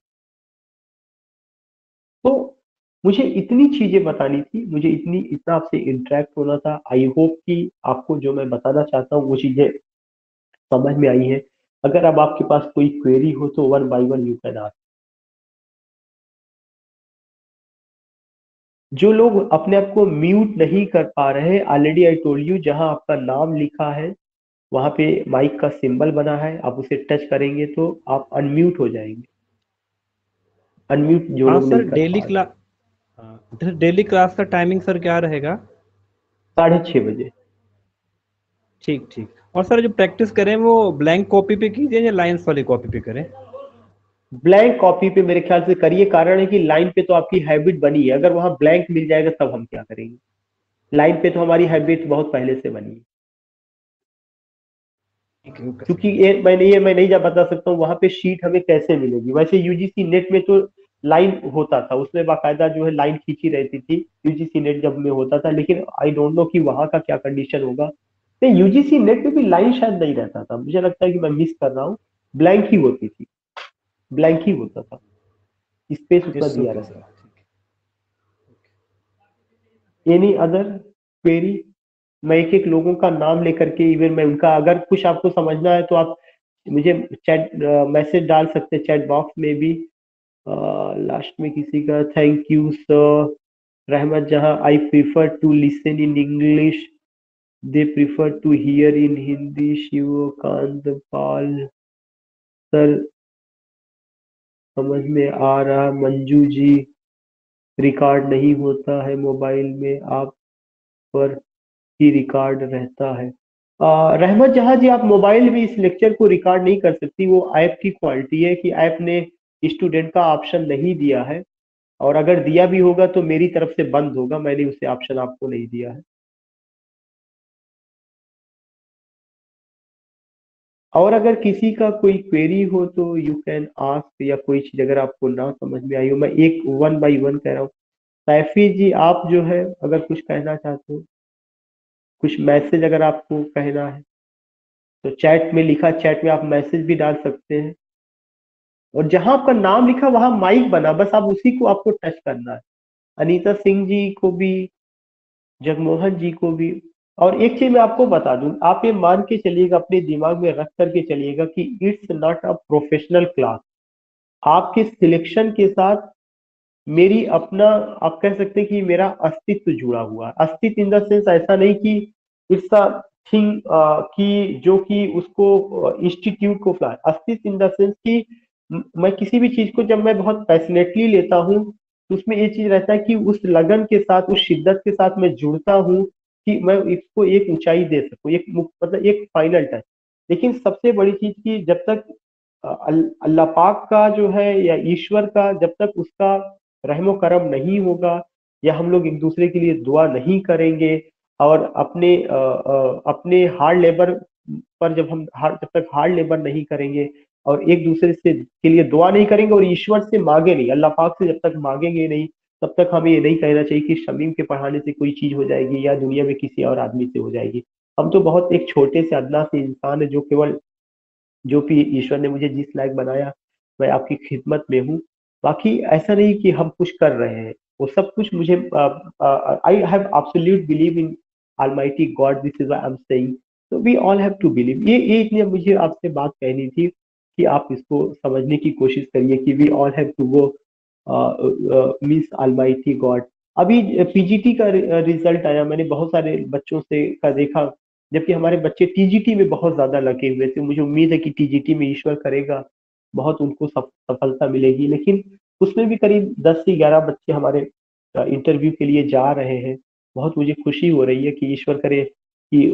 तो मुझे इतनी चीजें बतानी थी, मुझे इतना आपसे इंटरेक्ट होना था। आई होप कि आपको जो मैं बताना चाहता हूँ वो चीजें समझ में आई है। अगर अब आपके पास कोई क्वेरी हो तो one by one you can ask. जो लोग अपने आप को म्यूट नहीं कर पा रहे, ऑलरेडी आई टोल्ड यू, जहां आपका नाम लिखा है वहां पे माइक का सिंबल बना है, आप उसे टच करेंगे तो आप अनम्यूट हो जाएंगे। अनम्यूट जो हाँ लोग सर, नहीं कर पा रहे। डेली क्लास का टाइमिंग सर क्या रहेगा? 6:30 बजे। ठीक ठीक। और सर जो प्रैक्टिस करें वो ब्लैंक कॉपी पे कीजिए या लाइंस वाली कॉपी पे करें? ब्लैंक कॉपी पे मेरे ख्याल से करिए, कारण है कि लाइन पे तो आपकी हैबिट बनी है, अगर वहां ब्लैंक मिल जाएगा तब हम क्या करेंगे। लाइन पे तो हमारी हैबिट बहुत पहले से बनी है। ठीक है, ओके क्योंकि सर। मैं नहीं जा बता सकता हूँ वहां पे शीट हमें कैसे मिलेगी। वैसे यूजीसी नेट में तो लाइन होता था, उसमें बाकायदा जो है लाइन खींची रहती थी यूजीसी नेट जब में होता था, लेकिन आई डोंट नो कि वहां का क्या कंडीशन होगा। तो यूजीसी नेट में भी लाइन शायद नहीं रहता था, मुझे लगता है कि मैं मिस कर रहा हूँ। ब्लैंक ही होती थी, ब्लैंक ही होता था, स्पेस उसमें यस, दिया ओके रहता सर। था। Any other query? मैं एक एक लोगों का नाम लेकर के, इवन मैं उनका, अगर कुछ आपको समझना है तो आप मुझे चैट मैसेज डाल सकते हैं चैट बॉक्स में भी। लास्ट में किसी का thank you sir, Rahmat Jahan, I prefer to listen in English, they prefer to hear in Hindi, Shivkant Pal sir समझ में आ रहा, मंजू जी रिकॉर्ड नहीं होता है मोबाइल में, आप पर ही रिकॉर्ड रहता है। रहमत जहां जी, आप मोबाइल में इस लेक्चर को रिकॉर्ड नहीं कर सकती, वो ऐप की क्वालिटी है कि ऐप ने स्टूडेंट का ऑप्शन नहीं दिया है, और अगर दिया भी होगा तो मेरी तरफ से बंद होगा, मैंने उसे ऑप्शन आपको नहीं दिया है। और अगर किसी का कोई क्वेरी हो तो यू कैन आस्क, या कोई चीज अगर आपको ना समझ में आई हो, मैं एक वन बाय वन कह रहा हूँ। सैफी जी, आप जो है अगर कुछ कहना चाहते हो, कुछ मैसेज अगर आपको कहना है तो चैट में लिखा, चैट में आप मैसेज भी डाल सकते हैं, और जहां आपका नाम लिखा वहां माइक बना, बस आप उसी को आपको टच करना है। अनीता सिंह जी को भी, जगमोहन जी को भी। और एक चीज मैं आपको बता दूं, आप ये मान के चलिएगा, अपने दिमाग में रख करके चलिएगा कि it's not a professional class. आपके सिलेक्शन के साथ मेरी अपना, आप कह सकते हैं कि मेरा अस्तित्व जुड़ा हुआ है। अस्तित्व इन द सेंस ऐसा नहीं कि इट्स अ थिंग कि जो कि उसको इंस्टीट्यूट को फ्ला, अस्तित्व इन द सेंस कि मैं किसी भी चीज को जब मैं बहुत पैशनेटली लेता हूँ तो उसमें ये चीज रहता है कि उस लगन के साथ, उस शिद्दत के साथ मैं जुड़ता हूँ कि मैं इसको एक ऊंचाई दे सकूं, एक मतलब एक फाइनल टच। लेकिन सबसे बड़ी चीज की जब तक अल्लाह पाक का जो है या ईश्वर का जब तक उसका रहमो करम नहीं होगा, या हम लोग एक दूसरे के लिए दुआ नहीं करेंगे, और अपने हार्ड लेबर पर जब तक हार्ड लेबर नहीं करेंगे और एक दूसरे से के लिए दुआ नहीं करेंगे और ईश्वर से मांगे नहीं, अल्लाह पाक से जब तक मांगेंगे नहीं, तब तक हमें ये नहीं कहना चाहिए कि शमीम के पढ़ाने से कोई चीज हो जाएगी या दुनिया में किसी और आदमी से हो जाएगी। हम तो बहुत एक छोटे से अदना से इंसान है जो केवल, जो कि ईश्वर ने मुझे जिस लायक बनाया, मैं आपकी खिदमत में हूँ। बाकी ऐसा नहीं कि हम कुछ कर रहे हैं, वो सब कुछ मुझे, I have absolute believe in almighty God, this is why I am saying. तो we all have to believe, ये इसलिए मुझे आपसे बात कहनी थी कि आप इसको समझने की कोशिश करिए कि we all have to go means almighty God. अभी पीजीटी का रिजल्ट आया, मैंने बहुत सारे बच्चों से का देखा, जबकि हमारे बच्चे टीजीटी में बहुत ज्यादा लगे हुए थे। मुझे उम्मीद है कि टीजीटी में ईश्वर करेगा बहुत उनको सफलता मिलेगी, लेकिन उसमें भी करीब 10 से 11 बच्चे हमारे इंटरव्यू के लिए जा रहे हैं। बहुत मुझे खुशी हो रही है कि ईश्वर करे कि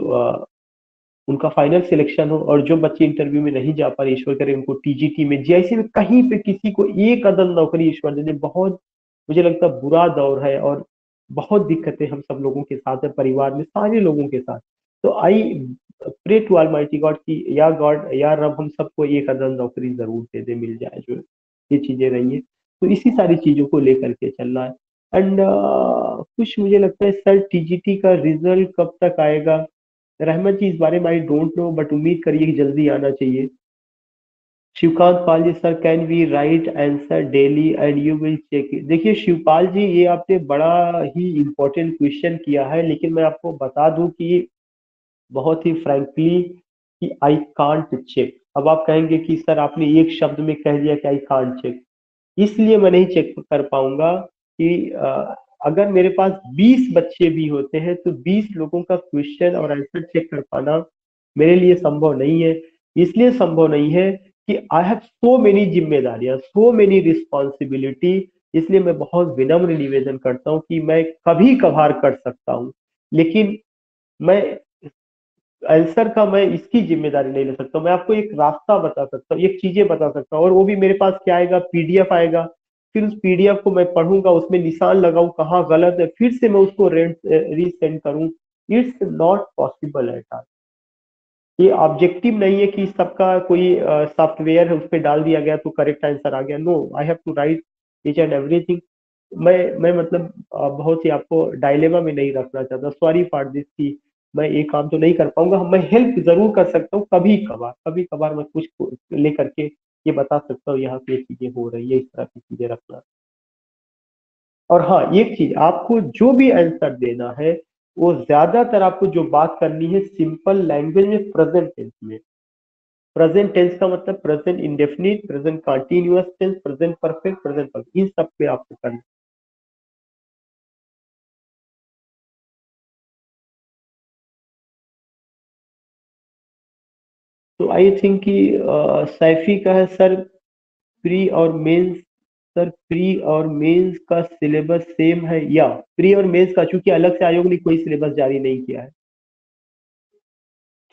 उनका फाइनल सिलेक्शन हो, और जो बच्चे इंटरव्यू में नहीं जा पा रहे, ईश्वर करे उनको टीजीटी में, जीआईसी में, कहीं पे किसी को एक अदद नौकरी ईश्वर दे दे। बहुत मुझे लगता है बुरा दौर है और बहुत दिक्कतें हम सब लोगों के साथ है, परिवार में सारे लोगों के साथ। तो I pray to almighty God कि या गॉड या रब हम सबको एक अदद नौकरी जरूर दे दे, मिल जाए जो ये चीजें रही है। तो इसी सारी चीजों को लेकर के चलना है। एंड कुछ मुझे लगता है सर टीजीटी का रिजल्ट कब तक आएगा, रहमत जी, इस बारे में आई डोंट नो, बट उम्मीद करिए कि जल्दी आना चाहिए। Shivkant Pal ji, sir can we write answer daily and you will check it. देखिए शिवपाल जी, ये आपने बड़ा ही इंपॉर्टेंट क्वेश्चन किया है, लेकिन मैं आपको बता दूं कि बहुत ही फ्रैंकली कि आई कांट चेक। अब आप कहेंगे कि सर आपने एक शब्द में कह दिया कि आई कांट चेक, इसलिए मैं नहीं चेक कर पाऊंगा कि अगर मेरे पास 20 बच्चे भी होते हैं तो 20 लोगों का क्वेश्चन और आंसर चेक कर पाना मेरे लिए संभव नहीं है। इसलिए संभव नहीं है कि आई हैव सो मेनी जिम्मेदारियां, सो मेनी रिस्पॉन्सिबिलिटी। इसलिए मैं बहुत विनम्र निवेदन करता हूं कि मैं कभी कभार कर सकता हूं, लेकिन मैं आंसर का मैं इसकी जिम्मेदारी नहीं ले सकता। मैं आपको एक रास्ता बता सकता हूँ, एक चीजें बता सकता हूँ, और वो भी मेरे पास क्या आएगा, पीडीएफ आएगा। फिर उस पीडीएफ को मैं पढ़ूंगा, उसमें निशान लगाऊं कहाँ गलत है, फिर से मैं उसको रीसेंड करूं। It's not possible at. ये ऑब्जेक्टिव नहीं है कि सबका कोई सॉफ्टवेयर है उस पर डाल दिया गया तो करेक्ट आंसर आ गया। No, I have to write each and everything. मैं मतलब बहुत ही आपको डायलेमा में नहीं रखना चाहता, सॉरी फॉर दिस कि मैं ये काम तो नहीं कर पाऊंगा। मैं हेल्प जरूर कर सकता हूँ, कभी कभार, कभी कभार मैं कुछ लेकर के ये बता सकता हूँ यहाँ पे ये चीजें हो रही है, इस तरह की चीजें रखना। और हाँ, एक चीज, आपको जो भी आंसर देना है वो ज्यादातर आपको जो बात करनी है सिंपल लैंग्वेज में, प्रेजेंट टेंस में। प्रेजेंट टेंस का मतलब present indefinite, present continuous tense, present perfect, present perfect, इन सब पे आपको करना। तो आई थिंक कि सैफी का है सर, प्री और मेंस, सर प्री और मेंस का सिलेबस सेम है, या प्री और मेंस का चूंकि अलग से आयोग ने कोई सिलेबस जारी नहीं किया है।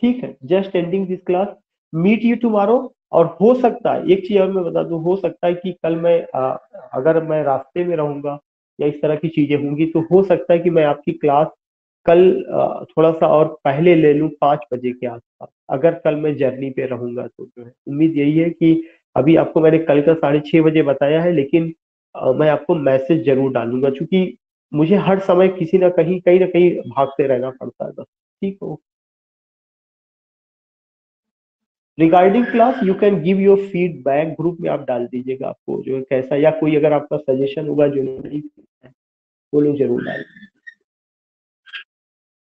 ठीक है, just ending this class, meet you tomorrow. और हो सकता है एक चीज और मैं बता दूं, हो सकता है कि कल मैं अगर मैं रास्ते में रहूंगा या इस तरह की चीजें होंगी तो हो सकता है कि मैं आपकी क्लास कल थोड़ा सा और पहले ले लूं, 5 बजे के आसपास, अगर कल मैं जर्नी पे रहूंगा तो। जो है उम्मीद यही है कि अभी आपको मैंने कल का 6:30 बजे बताया है, लेकिन मैं आपको मैसेज जरूर डालूंगा, क्योंकि मुझे हर समय किसी ना कहीं भागते रहना पड़ता है बस। ठीक हो, regarding class you can give your feedback, group में आप डाल दीजिएगा आपको जो है कैसा, या कोई अगर आपका सजेशन होगा जो नहीं, वो लोग जरूर डालें।